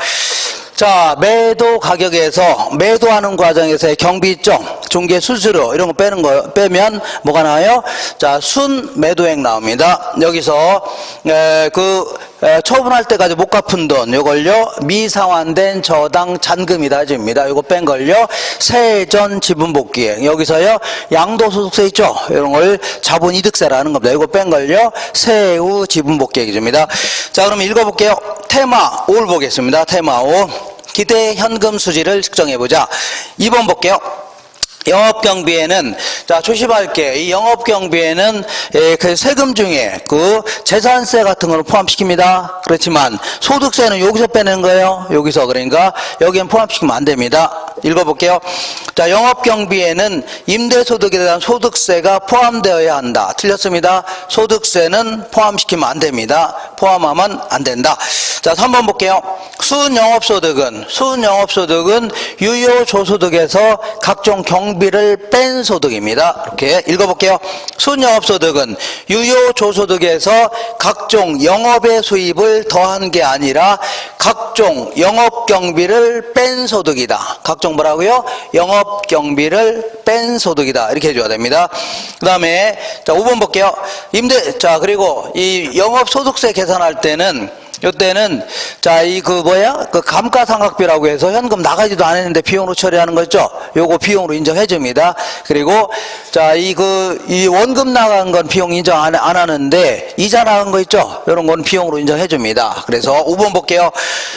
자, 매도 가격에서 매도하는 과정에서의 경비 있죠. 중개 수수료 이런 거 빼면 뭐가 나와요? 자, 순 매도액 나옵니다. 여기서 처분할 때까지 못 갚은 돈 요걸요 미상환된 저당 잔금이다 해줍니다. 이거 뺀 걸요 세전 지분복귀액. 여기서요 양도소득세 있죠. 이런 걸 자본이득세라는 겁니다. 이거 뺀 걸요 세후 지분복귀액 해줍니다. 자, 그럼 읽어볼게요. 테마 5를 보겠습니다. 테마 5 기대 현금 수지를 측정해보자. 2번 볼게요. 영업경비에는, 자, 조심할게. 이 영업경비에는 그 세금 중에 그 재산세 같은 걸 포함시킵니다. 그렇지만 소득세는 여기서 빼는 거예요. 여기서. 그러니까 여기엔 포함시키면 안 됩니다. 읽어볼게요. 자, 영업경비에는 임대소득에 대한 소득세가 포함되어야 한다. 틀렸습니다. 소득세는 포함시키면 안 됩니다. 포함하면 안 된다. 자, 3번 볼게요. 순영업소득은 유효조소득에서 각종 경비를 뺀 소득입니다. 이렇게 읽어볼게요. 순영업소득은 유효조소득에서 각종 영업의 수입을 더한 게 아니라 각종 영업경비를 뺀 소득이다. 각종 뭐라고요? 영업경비를 뺀 소득이다. 이렇게 해줘야 됩니다. 그 다음에 자, 5번 볼게요. 자, 그리고 이 영업소득세 계산할 때는 요때는 자, 그 감가상각비라고 해서 현금 나가지도 않았는데 비용으로 처리하는 거 있죠? 요거 비용으로 인정해 줍니다. 그리고 자, 이 원금 나간 건 비용 인정 안 하는데 이자 나간 거 있죠? 요런 건 비용으로 인정해 줍니다. 그래서 5번 볼게요.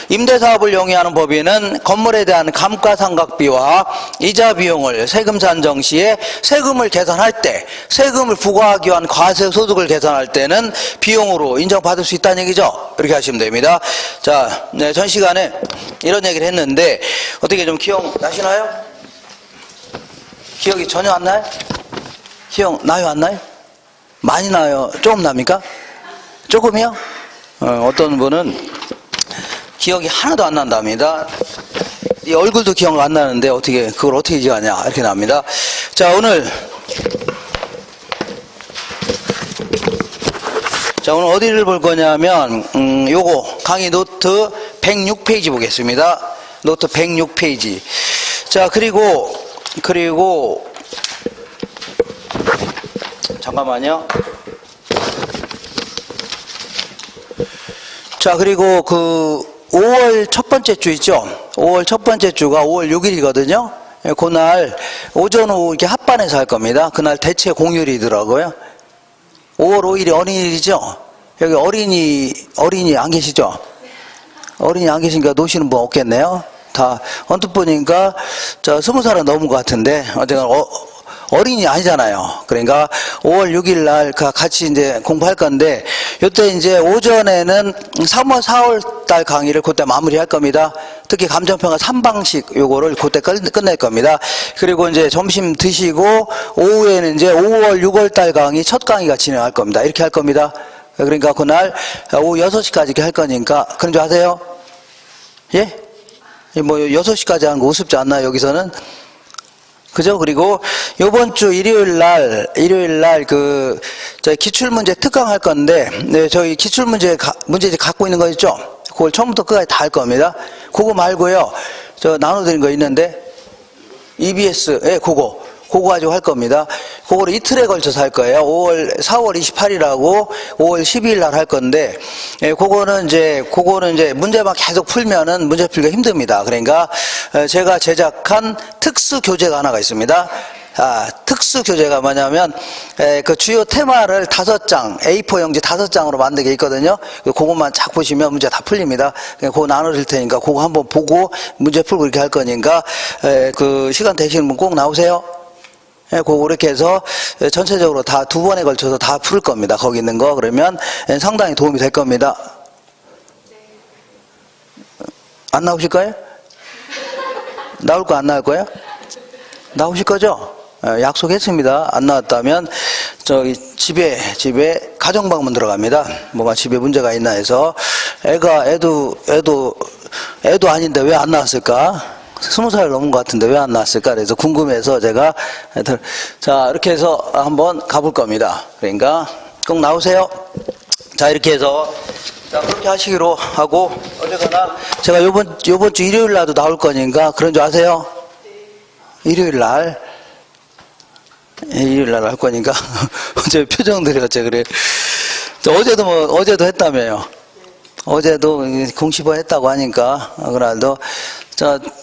임대사업을 용이하는 법인은 건물에 대한 감가상각비와 이자 비용을 세금 산정 시에 세금을 계산할 때, 세금을 부과하기 위한 과세소득을 계산할 때는 비용으로 인정받을 수 있다는 얘기죠? 이렇게 하시면 됩니다. 자, 네, 전 시간에 이런 얘기를 했는데 어떻게 좀 기억나시나요? 기억이 전혀 안 나요? 기억나요, 안 나요? 많이 나요? 조금 납니까? 조금이요? 어떤 분은 기억이 하나도 안 난답니다. 이 얼굴도 기억 안 나는데 그걸 어떻게 기억하냐 이렇게 납니다. 자, 오늘 어디를 볼 거냐면 요거 강의 노트 106페이지 보겠습니다. 노트 106페이지. 자, 그리고 잠깐만요. 자, 그리고 그 5월 첫 번째 주 있죠? 5월 첫 번째 주가 5월 6일이거든요. 그날 오전 오후 이렇게 합반해서 할 겁니다. 그날 대체 공휴일이더라고요. 5월 5일이 어린이일이죠? 여기 어린이 안 계시죠? 어린이 안 계시니까 노시는 분 없겠네요. 다 언뜻 보니까 20살은 넘은 것 같은데 어쨌든 어린이 아니잖아요. 그러니까 5월 6일 날 같이 이제 공부할 건데, 요때 이제 오전에는 3월, 4월 달 강의를 그때 마무리할 겁니다. 특히 감정평가 3방식 요거를 그때 끝낼 겁니다. 그리고 이제 점심 드시고 오후에는 이제 5월, 6월 달 강의 첫 강의가 진행할 겁니다. 이렇게 할 겁니다. 그러니까 그날 오후 6시까지 이렇게 할 거니까, 그런 줄 아세요? 예? 뭐 6시까지 하는 거 우습지 않나요, 여기서는? 그죠? 그리고 요번 주 일요일 날 저희 기출문제 특강 할 건데, 네, 저희 기출문제집 갖고 있는 거 있죠? 그걸 처음부터 끝까지 다 할 겁니다. 그거 말고요, 저 나눠드린 거 있는데, EBS, 예, 그거 가지고 할 겁니다. 그거를 이틀에 걸쳐서 할 거예요. 4월 28일하고 5월 12일 날 할 건데, 예, 그거는 이제 문제만 계속 풀면은 문제 풀기가 힘듭니다. 그러니까, 제가 제작한 특수 교재가 하나가 있습니다. 특수 교재가 뭐냐면, 그 주요 테마를 5장, A4 용지 5장으로 만든 게 있거든요. 그것만 쫙 보시면 문제 다 풀립니다. 그거 나눠줄 테니까 그거 한번 보고 문제 풀고 이렇게 할 거니까, 그 시간 되시는 분 꼭 나오세요. 예, 그거 이렇게 해서 전체적으로 다 2번에 걸쳐서 다 풀 겁니다. 거기 있는 거. 그러면 상당히 도움이 될 겁니다. 안 나오실 거예요? 나올 거 안 나올 거예요? 나오실 거죠? 약속했습니다. 안 나왔다면 저기 집에 가정방문 들어갑니다. 뭐가 집에 문제가 있나 해서 애도 아닌데 왜 안 나왔을까? 20살 넘은 것 같은데 왜 안 나왔을까? 그래서 궁금해서 제가 자, 이렇게 해서 한번 가볼 겁니다. 그러니까 꼭 나오세요. 자, 이렇게 해서 자, 그렇게 하시기로 하고, 어쨌거나 제가 요번 주 일요일 날도 나올 거니까 그런 줄 아세요? 일요일 날 할 거니까 어제 표정들이 어째 그래. 어제도 했다며요. 어제도 공시보 했다고 하니까 그날도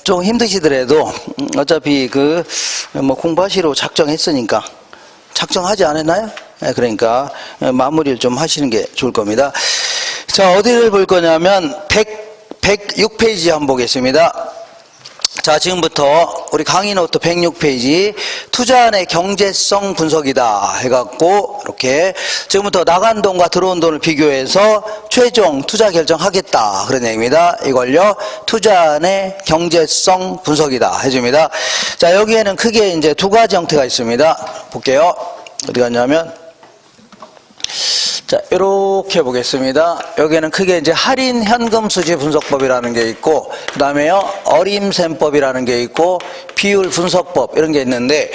좀 힘드시더라도 어차피 뭐 공부하시러 작정했으니까, 작정하지 않았나요? 네, 그러니까 마무리를 좀 하시는 게 좋을 겁니다. 자, 어디를 볼 거냐면 106페이지 한번 보겠습니다. 자, 지금부터 우리 강의 노트 106페이지 투자안의 경제성 분석이다 해갖고, 이렇게 지금부터 나간 돈과 들어온 돈을 비교해서 최종 투자 결정하겠다 그런 얘기입니다. 이걸요, 투자안의 경제성 분석이다 해줍니다. 자, 여기에는 크게 이제 두 가지 형태가 있습니다. 볼게요. 어디 갔냐면, 자, 이렇게 보겠습니다. 여기에는 크게 이제 할인 현금 수지 분석법이라는 게 있고, 그 다음에요, 어림셈법이라는 게 있고, 비율 분석법, 이런 게 있는데,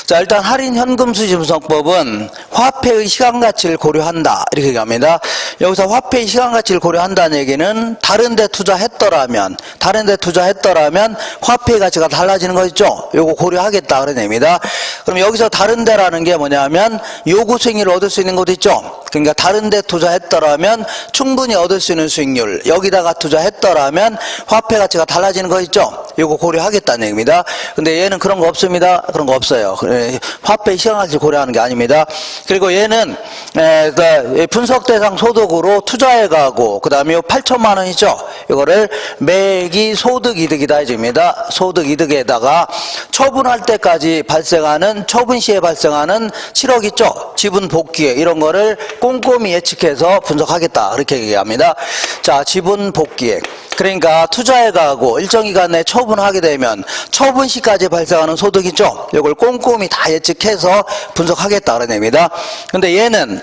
자, 일단 할인 현금 수지 분석법은 화폐의 시간 가치를 고려한다, 이렇게 얘기합니다. 여기서 화폐의 시간 가치를 고려한다는 얘기는 다른 데 투자했더라면 화폐의 가치가 달라지는 거 있죠? 요거 고려하겠다, 그런 얘기입니다. 그럼 여기서 다른 데라는 게 뭐냐면 요구 수익률을 얻을 수 있는 곳 있죠? 그러니까 다른 데 투자했더라면 충분히 얻을 수 있는 수익률, 여기다가 투자했더라면 화폐 가치가 달라지는 거 있죠? 요거 고려하겠다는 얘기입니다. 근데 얘는 그런 거 없습니다. 그런 거 없어요. 화폐 시간 가치를 고려하는 게 아닙니다. 그리고 얘는 분석 대상 소득으로 투자해 가고, 그 다음에 8천만 원 있죠? 이거를 매기 소득 이득이다 해줍니다. 소득 이득에다가 처분할 때까지 발생하는, 처분 시에 발생하는 7억 있죠? 지분 복귀에 이런 거를 꼼꼼히 예측해서 분석하겠다, 그렇게 얘기합니다. 자, 지분 복귀액. 그러니까 투자해 가고 일정 기간 내에 처분하게 되면 처분 시까지 발생하는 소득 있죠? 이걸 꼼꼼히 다 예측해서 분석하겠다, 그런 얘기입니다. 근데 얘는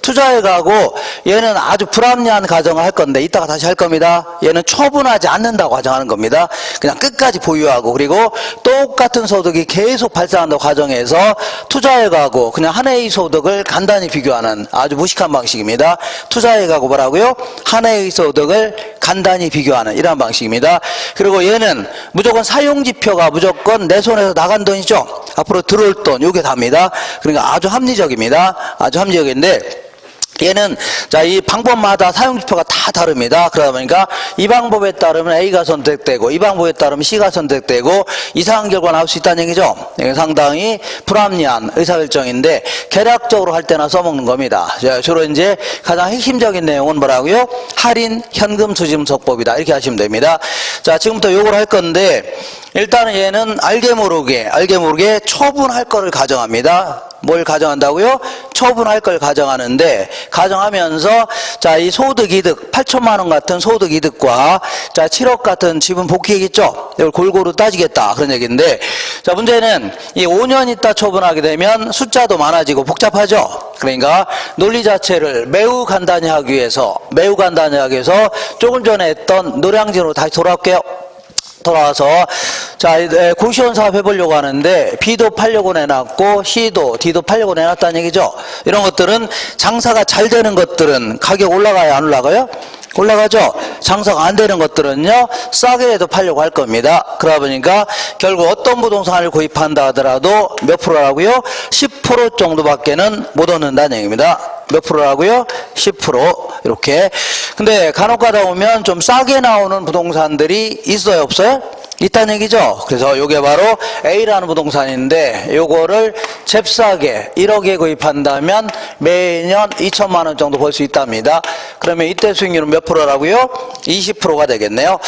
투자해 가고 얘는 아주 불합리한 가정을 할 건데 이따가 다시 할 겁니다. 얘는 처분하지 않는다고 가정하는 겁니다. 그냥 끝까지 보유하고, 그리고 똑같은 소득이 계속 발생한다고 가정해서 투자해 가고 그냥 한 해의 소득을 간단히 비교하는 아주 무식한 방식입니다. 투자해 가고 뭐라고요? 한 해의 소득을 간단히 간단히 비교하는 이러한 방식입니다. 그리고 얘는 무조건 사용지표가 무조건 내 손에서 나간 돈이죠. 앞으로 들어올 돈, 요게 답니다. 그러니까 아주 합리적입니다. 아주 합리적인데, 얘는 자 이 방법마다 사용지표가 다 다릅니다. 그러다 보니까 이 방법에 따르면 A가 선택되고 이 방법에 따르면 C가 선택되고 이상한 결과가 나올 수 있다는 얘기죠. 이게 상당히 불합리한 의사결정인데 개략적으로 할 때나 써먹는 겁니다. 자, 주로 이제 가장 핵심적인 내용은 뭐라고요? 할인 현금 수지분석법이다, 이렇게 하시면 됩니다. 자, 지금부터 요걸 할 건데, 일단은 얘는 알게 모르게 처분할 거를 가정합니다. 뭘 가정한다고요? 처분할 걸 가정하는데, 가정하면서 자, 이 소득 이득 8천만 원 같은 소득 이득과 자, 7억 같은 지분 복귀액 있죠? 이걸 골고루 따지겠다, 그런 얘기인데, 자, 문제는 이 5년 있다 처분하게 되면 숫자도 많아지고 복잡하죠? 그러니까 논리 자체를 매우 간단히 하기 위해서 조금 전에 했던 노량진으로 다시 돌아올게요. 돌아와서 자, 고시원 사업 해보려고 하는데 B도 팔려고 내놨고 C도 D도 팔려고 내놨다는 얘기죠. 이런 것들은 장사가 잘 되는 것들은 가격 올라가요, 안 올라가요? 올라가죠. 장사가 안 되는 것들은요, 싸게라도 팔려고 할 겁니다. 그러다 보니까 결국 어떤 부동산을 구입한다 하더라도 몇 프로라고요? 10% 정도밖에는 못 얻는다는 얘기입니다. 몇 프로라고요? 10%. 이렇게. 근데 간혹 가다 보면 좀 싸게 나오는 부동산들이 있어요, 없어요? 있다는 얘기죠. 그래서 요게 바로 A라는 부동산인데, 요거를 잽싸게 1억에 구입한다면 매년 2천만 원 정도 벌 수 있답니다. 그러면 이때 수익률은 몇 프로라고요? 20%가 되겠네요.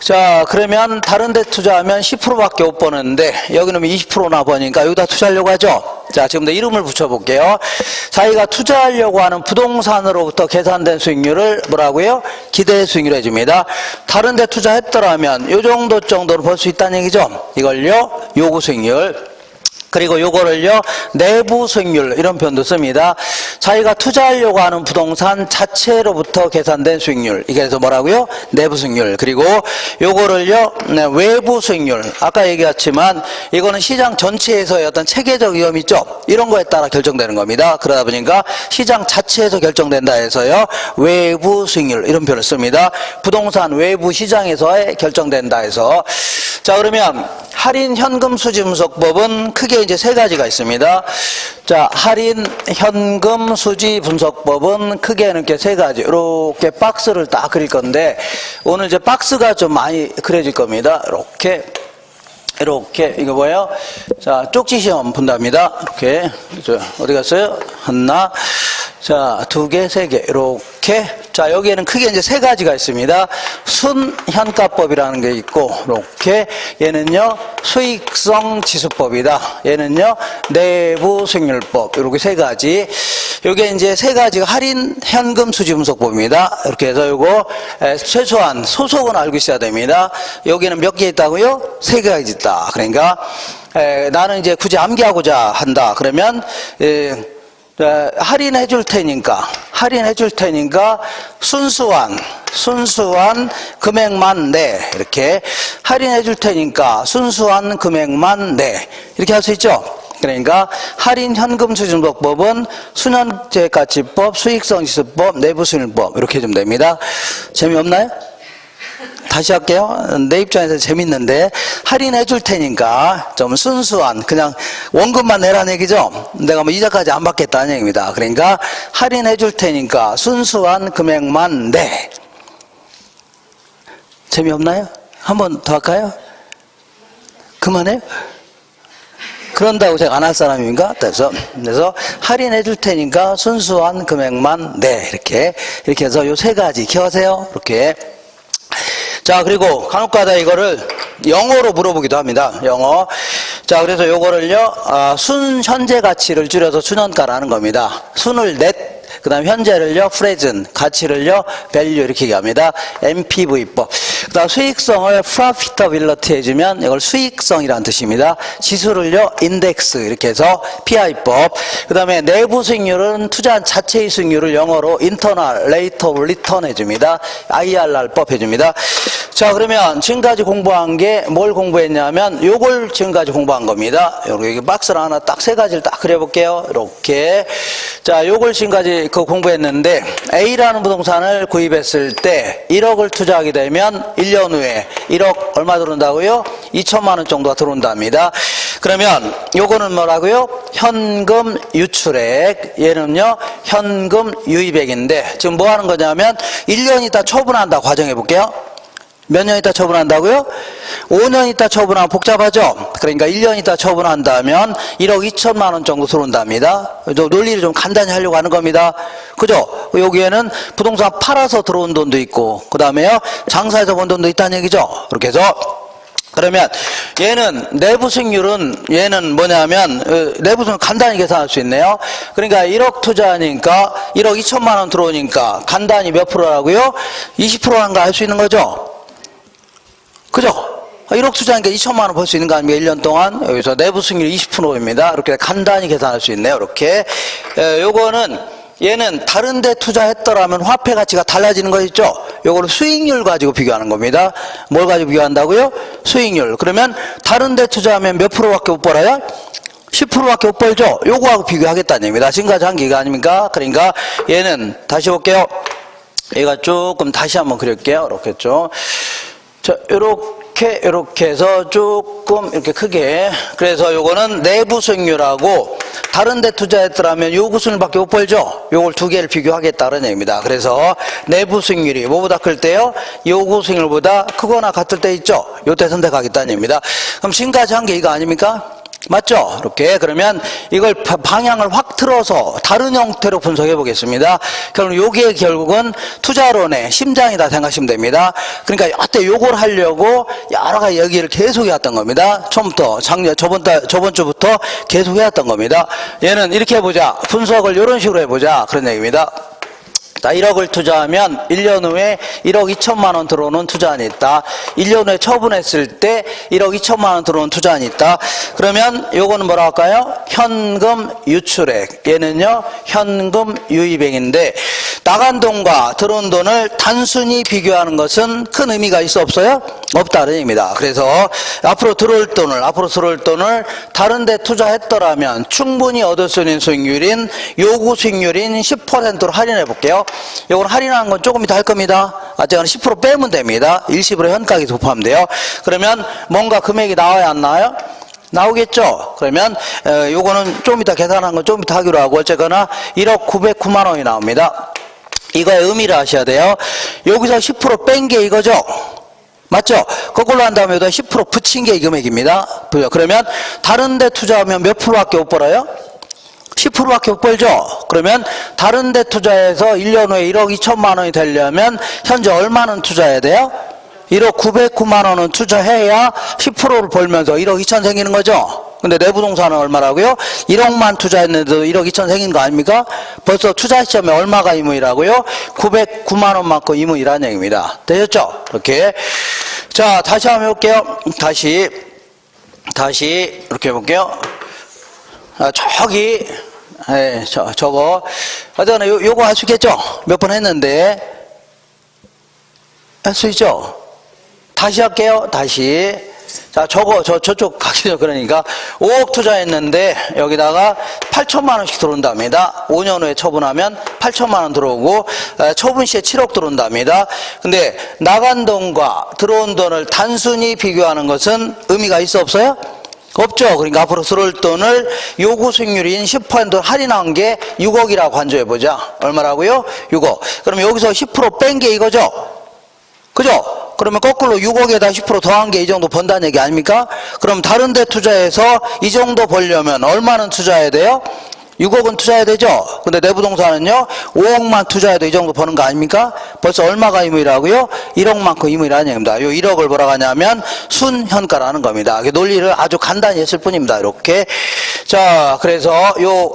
자, 그러면 다른 데 투자하면 10%밖에 못 버는데 여기는 20%나 버니까 여기다 투자하려고 하죠. 자, 지금부터 이름을 붙여볼게요. 자기가 투자하려고 하는 부동산으로부터 계산된 수익률을 뭐라고요? 기대 수익률 해줍니다. 다른 데 투자했더라면 요 정도로 벌 수 있다는 얘기죠. 이걸요, 요구 수익률. 그리고 요거를요, 내부 수익률, 이런 표현도 씁니다. 자기가 투자하려고 하는 부동산 자체로부터 계산된 수익률, 이게 그래서 뭐라고요? 내부 수익률. 그리고 요거를요, 외부 수익률. 아까 얘기했지만 이거는 시장 전체에서의 어떤 체계적 위험이 있죠. 이런 거에 따라 결정되는 겁니다. 그러다 보니까 시장 자체에서 결정된다 해서요, 외부 수익률, 이런 표현을 씁니다. 부동산 외부 시장에서 결정된다 해서. 자, 그러면 할인 현금 수지 분석법은 크게 이제 세 가지가 있습니다. 자, 할인 현금 수지 분석법은 크게는 이렇게 세 가지. 이렇게 박스를 딱 그릴 건데, 오늘 이제 박스가 좀 많이 그려질 겁니다. 이렇게, 이거 뭐예요? 자, 쪽지 시험 본답니다. 이렇게. 어디 갔어요? 하나. 자, 두 개, 세 개. 이렇게. 자, 여기에는 크게 이제 세 가지가 있습니다. 순현가법이라는 게 있고, 이렇게. 얘는요, 수익성 지수법이다. 얘는요, 내부 수익률법. 이렇게 세 가지. 요게 이제 세 가지가 할인 현금 수지 분석법입니다. 이렇게 해서 요거, 최소한 소속은 알고 있어야 됩니다. 여기는 몇 개 있다고요? 세 개가 있다. 그러니까, 나는 이제 굳이 암기하고자 한다. 그러면, 할인해 줄 테니까 순수한 금액만 내, 이렇게 할인해 줄 테니까 순수한 금액만 내, 이렇게 할 수 있죠. 그러니까 할인 현금 수준법은 순현재가치법, 수익성 지수법, 내부 수익률법, 이렇게 해주면 됩니다. 재미없나요? 다시 할게요. 내 입장에서 재밌는데, 할인해 줄 테니까 좀 순수한, 그냥 원금만 내라는 얘기죠. 내가 뭐 이자까지 안 받겠다는 얘기입니다. 그러니까 할인해 줄 테니까 순수한 금액만 내. 재미없나요? 한 번 더 할까요? 그만해요? 그런다고 제가 안 할 사람인가? 그래서 할인해 줄 테니까 순수한 금액만 내. 이렇게 해서 요 세 가지 기억하세요. 이렇게. 자, 그리고 간혹가다 이거를 영어로 물어보기도 합니다. 영어. 자, 그래서 요거를요, 순 현재 가치를 줄여서 순현가라는 겁니다. 순을 넷, 그 다음 현재를요, present, 가치를요, value, 이렇게 얘기합니다. MPV법. 그 다음 수익성을 profitability 해주면 이걸 수익성이라는 뜻입니다. 지수를요, index, 이렇게 해서 PI법. 그 다음에 내부 수익률은 투자한 자체의 수익률을 영어로 internal rate of return 해줍니다. IRR법 해줍니다. 자, 그러면 지금까지 공부한 게 뭘 공부했냐면 요걸 지금까지 공부한 겁니다. 여기 박스를 하나 딱 세 가지를 딱 그려볼게요. 이렇게. 자, 요걸 지금까지 그 공부했는데 A라는 부동산을 구입했을 때 1억을 투자하게 되면 1년 후에 1억 얼마 들어온다고요? 2천만 원 정도가 들어온답니다. 그러면 요거는 뭐라고요? 현금 유출액, 얘는요 현금 유입액인데 지금 뭐 하는 거냐면 1년 있다 처분한다 과정해 볼게요. 몇 년 있다 처분한다고요? 5년 있다 처분하면 복잡하죠? 그러니까 1년 있다 처분한다면 1억 2천만 원 정도 들어온답니다. 논리를 좀 간단히 하려고 하는 겁니다. 그죠? 여기에는 부동산 팔아서 들어온 돈도 있고, 그 다음에요, 장사해서 번 돈도 있다는 얘기죠? 그렇게 해서, 그러면 얘는 내부 수익률은 얘는 뭐냐면 내부 수익률 간단히 계산할 수 있네요. 그러니까 1억 투자하니까 1억 2천만 원 들어오니까 간단히 몇 프로라고요? 20%라는 거 알 수 있는 거죠? 그죠? 1억 투자하니까 2천만 원 벌 수 있는 거 아닙니까? 1년 동안. 여기서 내부 수익률 20%입니다. 이렇게 간단히 계산할 수 있네요. 이렇게. 요거는 얘는 다른 데 투자했더라면 화폐 가치가 달라지는 거 있죠? 요거를 수익률 가지고 비교하는 겁니다. 뭘 가지고 비교한다고요? 수익률. 그러면 다른 데 투자하면 몇 프로밖에 못 벌어요? 10%밖에 못 벌죠? 요거하고 비교하겠다는 얘기입니다. 지금까지 한 게 아닙니까? 그러니까 얘는 다시 볼게요. 얘가 조금 다시 한번 그릴게요. 이렇게 죠. 자, 요렇게 해서 조금 이렇게 크게. 그래서 요거는 내부 수익률하고 다른 데 투자했더라면 요구 수익률밖에 못 벌죠? 요걸 두 개를 비교하겠다는 얘기입니다. 그래서 내부 수익률이 뭐보다 클 때요? 요구 수익률보다 크거나 같을 때 있죠? 요때 선택하겠다는 얘기입니다. 그럼 지금까지 한 게 이거 아닙니까? 맞죠? 이렇게. 그러면 이걸 방향을 확 틀어서 다른 형태로 분석해 보겠습니다. 그럼 요게 결국은 투자론의 심장이다 생각하시면 됩니다. 그러니까 여태 요걸 하려고 여러 가지 얘기를 계속 해왔던 겁니다. 처음부터 저번 주부터 계속 해왔던 겁니다. 얘는 이렇게 해보자. 분석을 이런 식으로 해보자. 그런 얘기입니다. 자, 1억을 투자하면 1년 후에 1억 2천만 원 들어오는 투자안이 있다. 1년 후에 처분했을 때 1억 2천만 원 들어오는 투자안이 있다. 그러면 요거는 뭐라 할까요? 현금 유출액. 얘는요, 현금 유입액인데 나간 돈과 들어온 돈을 단순히 비교하는 것은 큰 의미가 있어 없어요? 없다는 얘기입니다. 그래서 앞으로 들어올 돈을 다른 데 투자했더라면 충분히 얻을 수 있는 수익률인 요구 수익률인 10%로 할인해 볼게요. 이건 할인하는 건 조금 이따 할 겁니다. 어쨌거나 10% 빼면 됩니다. 일시불에 현가액이 곱하면 돼요. 그러면 뭔가 금액이 나와야 안 나와요? 나오겠죠? 그러면 요거는 좀 이따 계산한 건 좀 이따 하기로 하고 어쨌거나 1억 909만 원이 나옵니다. 이거의 의미를 아셔야 돼요. 여기서 10% 뺀 게 이거죠? 맞죠? 거꾸로 한 다음에 여기다 10% 붙인 게 이 금액입니다. 그러면 다른 데 투자하면 몇 프로밖에 못 벌어요? 10%밖에 못 벌죠? 그러면 다른 데 투자해서 1년 후에 1억 2천만 원이 되려면 현재 얼마는 투자해야 돼요? 1억 909만 원은 투자해야 10%를 벌면서 1억 2천 생기는 거죠? 근데 내 부동산은 얼마라고요? 1억만 투자했는데도 1억 2천 생긴 거 아닙니까? 벌써 투자 시점에 얼마가 이문이라고요? 909만 원만큼 이문이라는 얘기입니다. 되셨죠? 이렇게. 자, 다시 한번 해볼게요. 다시 이렇게 해볼게요. 저기, 저거. 어쨌거나 요거 할 수 있겠죠? 몇 번 했는데. 할 수 있죠? 다시 할게요. 다시. 자, 저쪽 가시죠. 그러니까 5억 투자했는데 여기다가 8천만 원씩 들어온답니다. 5년 후에 처분하면 8천만 원 들어오고 처분 시에 7억 들어온답니다. 근데 나간 돈과 들어온 돈을 단순히 비교하는 것은 의미가 있어 없어요? 없죠. 그러니까 앞으로 들어올 돈을 요구 수익률인 10% 할인한 게 6억이라고 간주해보자. 얼마라고요? 6억. 그럼 여기서 10% 뺀 게 이거죠? 그죠? 그러면 거꾸로 6억에다 10% 더한 게 이 정도 번다는 얘기 아닙니까? 그럼 다른 데 투자해서 이 정도 벌려면 얼마는 투자해야 돼요? 6억은 투자해야 되죠? 근데 내 부동산은요, 5억만 투자해도 이 정도 버는 거 아닙니까? 벌써 얼마가 이무이라고요? 1억만큼 이무이라는 얘기입니다. 요 1억을 뭐라고 하냐면 순현가라는 겁니다. 논리를 아주 간단히 했을 뿐입니다. 이렇게. 자, 그래서 요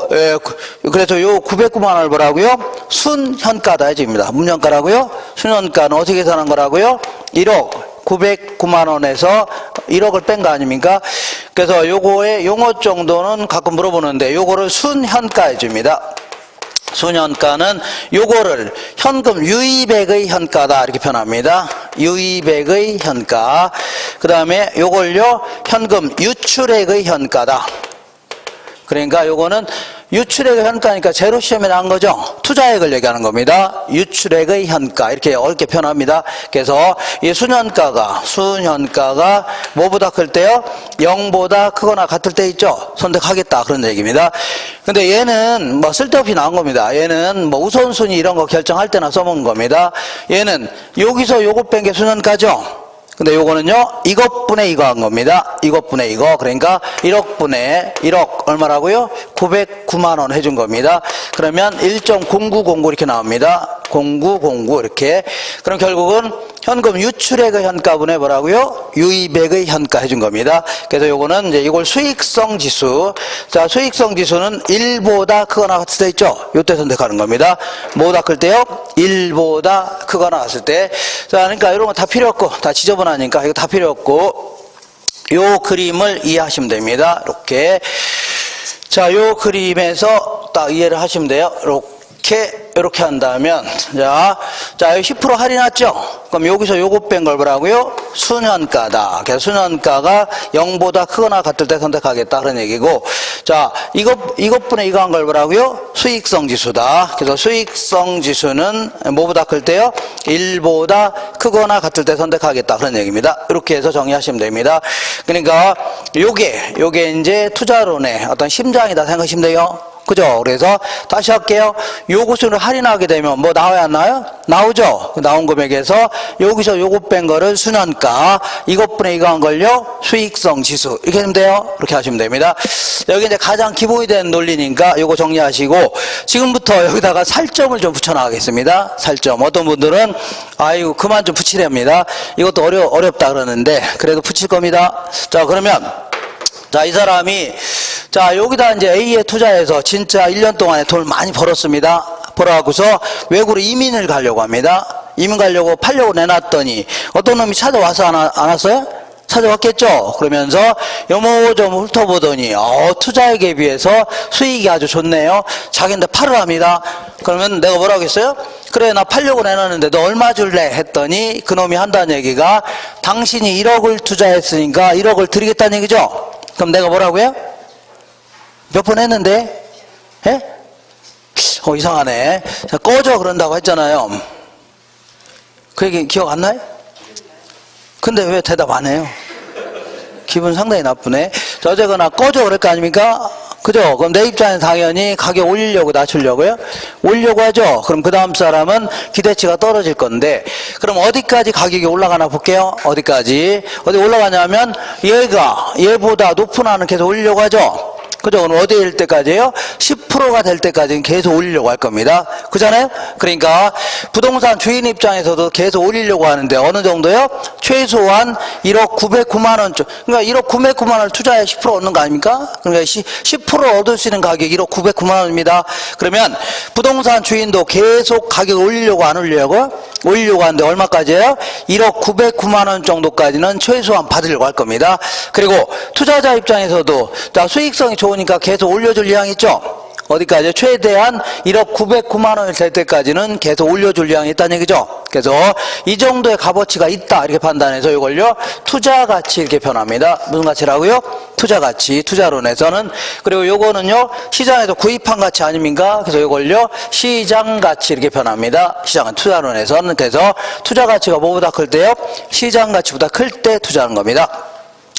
909만 원을 뭐라고요? 순현가다 해줍니다. 문현가라고요? 순현가는 어떻게 계산한 거라고요? 1억 909만 원에서 1억을 뺀 거 아닙니까? 그래서 요거의 용어 정도는 가끔 물어보는데 요거를 순현가 해줍니다. 순현가는 요거를 현금 유입액의 현가다 이렇게 표현합니다. 유입액의 현가. 그 다음에 요걸요 현금 유출액의 현가다. 그러니까 요거는 유출액의 현가니까 제로 시험에 나온 거죠. 투자액을 얘기하는 겁니다. 유출액의 현가 이렇게 어렵게 표현합니다. 그래서 이 순현가가 뭐보다 클 때요? 0보다 크거나 같을 때 있죠. 선택하겠다 그런 얘기입니다. 근데 얘는 뭐 쓸데없이 나온 겁니다. 얘는 뭐 우선순위 이런 거 결정할 때나 써먹은 겁니다. 얘는 여기서 요거 뺀 게 순현가죠. 근데 요거는요, 이것분의 이거 한 겁니다. 이것분의 이거. 그러니까 1억분의 1억 얼마라고요? 909만 원 해준 겁니다. 그러면 1.0909 이렇게 나옵니다. 0909 이렇게. 그럼 결국은 현금 유출액의 현가분의 뭐라고요? 유입액의 현가 해준 겁니다. 그래서 요거는 이제 이걸 수익성 지수. 자, 수익성 지수는 1보다 크거나 같을 때 있죠? 요때 선택하는 겁니다. 뭐보다 클 때요? 1보다 크거나 같을 때. 자, 그러니까 이런 거 다 필요 없고, 다 지저분하니까 이거 다 필요 없고, 요 그림을 이해하시면 됩니다. 이렇게. 자, 요 그림에서 딱 이해를 하시면 돼요. 이렇게 한다면, 자, 여기 10% 할인했죠? 그럼 여기서 요거 뺀 걸 뭐라고요? 순현가다. 그래서 순현가가 0보다 크거나 같을 때 선택하겠다. 그런 얘기고. 자, 이것분의 이거 한 걸 뭐라고요? 수익성 지수다. 그래서 수익성 지수는 뭐보다 클 때요? 1보다 크거나 같을 때 선택하겠다. 그런 얘기입니다. 이렇게 해서 정리하시면 됩니다. 그러니까 요게 이제 투자론의 어떤 심장이다 생각하시면 돼요. 그죠? 그래서 다시 할게요. 요것을 할인하게 되면 뭐 나와야 안 나와요? 나오죠? 나온 금액에서 여기서 요거 뺀 거를 순환가, 이것분의 이거 한 걸요? 수익성 지수. 이렇게 하면 돼요. 이렇게 하시면 됩니다. 여기 이제 가장 기본이 되는 논리니까 요거 정리하시고, 지금부터 여기다가 살점을 좀 붙여나가겠습니다. 살점. 어떤 분들은, 아이고, 그만 좀 붙이랍니다. 이것도 어렵다 그러는데, 그래도 붙일 겁니다. 자, 그러면, 자, 이 사람이, 자, 여기다 이제 A에 투자해서 진짜 1년 동안에 돈을 많이 벌었습니다. 벌어갖고서 외국으로 이민을 가려고 합니다. 이민 가려고 팔려고 내놨더니 어떤 놈이 찾아와서 안 왔어요? 찾아왔겠죠? 그러면서 요모저모 훑어보더니, 투자액에 비해서 수익이 아주 좋네요. 자기한테 팔을 합니다. 그러면 내가 뭐라고 했어요? 그래, 나 팔려고 내놨는데 너 얼마 줄래? 했더니 그놈이 한다는 얘기가 당신이 1억을 투자했으니까 1억을 드리겠다는 얘기죠? 그럼 내가 뭐라고요? 몇 번 했는데? 예? 이상하네. 자, 꺼져 그런다고 했잖아요. 그 얘기 기억 안 나요? 근데 왜 대답 안 해요? 기분 상당히 나쁘네. 자, 어쨌거나 꺼져 그럴 거 아닙니까? 그죠? 그럼 내 입장에서 당연히 가격 올리려고 낮추려고요? 올리려고 하죠? 그럼 그 다음 사람은 기대치가 떨어질 건데, 그럼 어디까지 가격이 올라가나 볼게요? 어디 올라가냐면, 얘보다 높은 한은 계속 올리려고 하죠? 그죠? 그럼 어디에 일 때까지예요? 10%가 될 때까지는 계속 올리려고 할 겁니다. 그잖아요? 그러니까 부동산 주인 입장에서도 계속 올리려고 하는데 어느 정도요? 최소한 1억 909만 원 쪽. 그러니까 1억 909만 원을 투자해 10% 얻는 거 아닙니까? 그러니까 10% 얻을 수 있는 가격이 1억 909만 원입니다. 그러면 부동산 주인도 계속 가격을 올리려고 안 올리려고? 올리려고 하는데 얼마까지예요? 1억 909만 원 정도까지는 최소한 받으려고 할 겁니다. 그리고 투자자 입장에서도 자, 수익성이 좋으니까 계속 올려줄 의향이 있죠? 어디까지? 최대한 1억 909만 원이 될 때까지는 계속 올려줄 의향이 있다는 얘기죠? 그래서 이 정도의 값어치가 있다 이렇게 판단해서 이걸요 투자가치 이렇게 표현합니다. 무슨 가치라고요? 투자가치, 투자론에서는. 그리고 요거는요 시장에서 구입한 가치 아닙니까? 그래서 이걸요 시장가치 이렇게 표현합니다. 시장은 투자론에서는. 그래서 투자가치가 뭐보다 클 때요? 시장가치보다 클 때 투자하는 겁니다.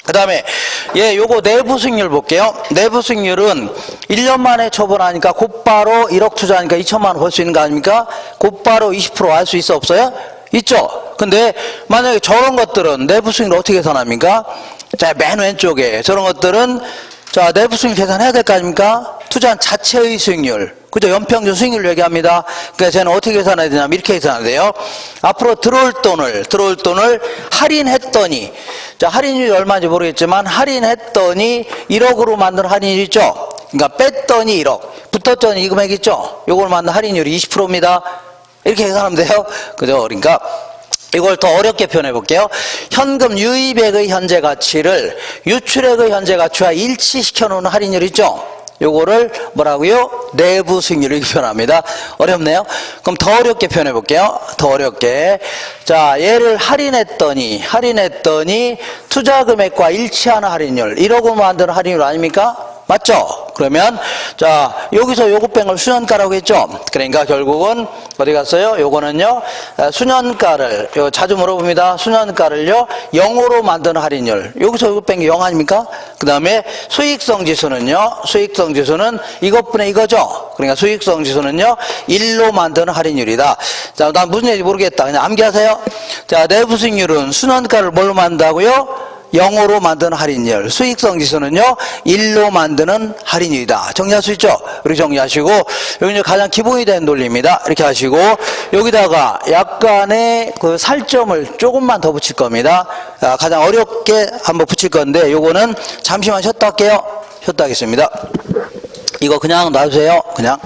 그 다음에 요거 내부 수익률 볼게요. 내부 수익률은 1년 만에 처분하니까 곧바로 1억 투자하니까 2천만 원 벌 수 있는 거 아닙니까? 곧바로 20% 알 수 있어 없어요? 있죠. 근데 만약에 저런 것들은 내부 수익률 어떻게 계산합니까? 자, 맨 왼쪽에 저런 것들은 자, 내부 수익률 계산해야 될 거 아닙니까? 투자한 자체의 수익률. 그죠? 연평균 수익률 얘기합니다. 그러니까 저는 어떻게 계산해야 되냐면 이렇게 계산해야 돼요. 앞으로 들어올 돈을 할인했더니, 자, 할인율이 얼마인지 모르겠지만 할인했더니 1억으로 만든 할인율 있죠? 그러니까 뺐더니 1억, 붙었더니 이 금액 있죠? 요걸 만든 할인율이 20%입니다. 이렇게 계산하면 돼요. 그죠? 그러니까 이걸 더 어렵게 표현해 볼게요. 현금 유입액의 현재 가치를 유출액의 현재 가치와 일치시켜 놓은 할인율 있죠? 요거를 뭐라고요? 내부 수익률 이렇게 표현합니다. 어렵네요. 그럼 더 어렵게 표현해 볼게요. 더 어렵게. 자, 얘를 할인했더니 투자 금액과 일치하는 할인율. 1억으로 만드는 할인율 아닙니까? 맞죠? 그러면 자 여기서 요거 뺀 걸 수년가라고 했죠? 그러니까 결국은 어디 갔어요? 요거는요 수년가를 요 자주 물어봅니다. 수년가를요 0으로 만드는 할인율. 여기서 요거 뺀 게 0 아닙니까? 그 다음에 수익성 지수는요 수익성 지수는 이것분의 이거죠? 그러니까 수익성 지수는요 1로 만드는 할인율이다. 자, 난 무슨 얘기인지 모르겠다. 그냥 암기하세요. 자, 내부 수익률은 수년가를 뭘로 만든다고요? 0으로 만드는 할인율. 수익성 지수는요 1로 만드는 할인율이다. 정리할 수 있죠? 이렇게 정리하시고 여기 이제 가장 기본이 된 논리입니다. 이렇게 하시고 여기다가 약간의 그 살점을 조금만 더 붙일 겁니다. 가장 어렵게 한번 붙일 건데 요거는 잠시만 쉬었다 할게요. 쉬었다 하겠습니다. 이거 그냥 놔주세요. 그냥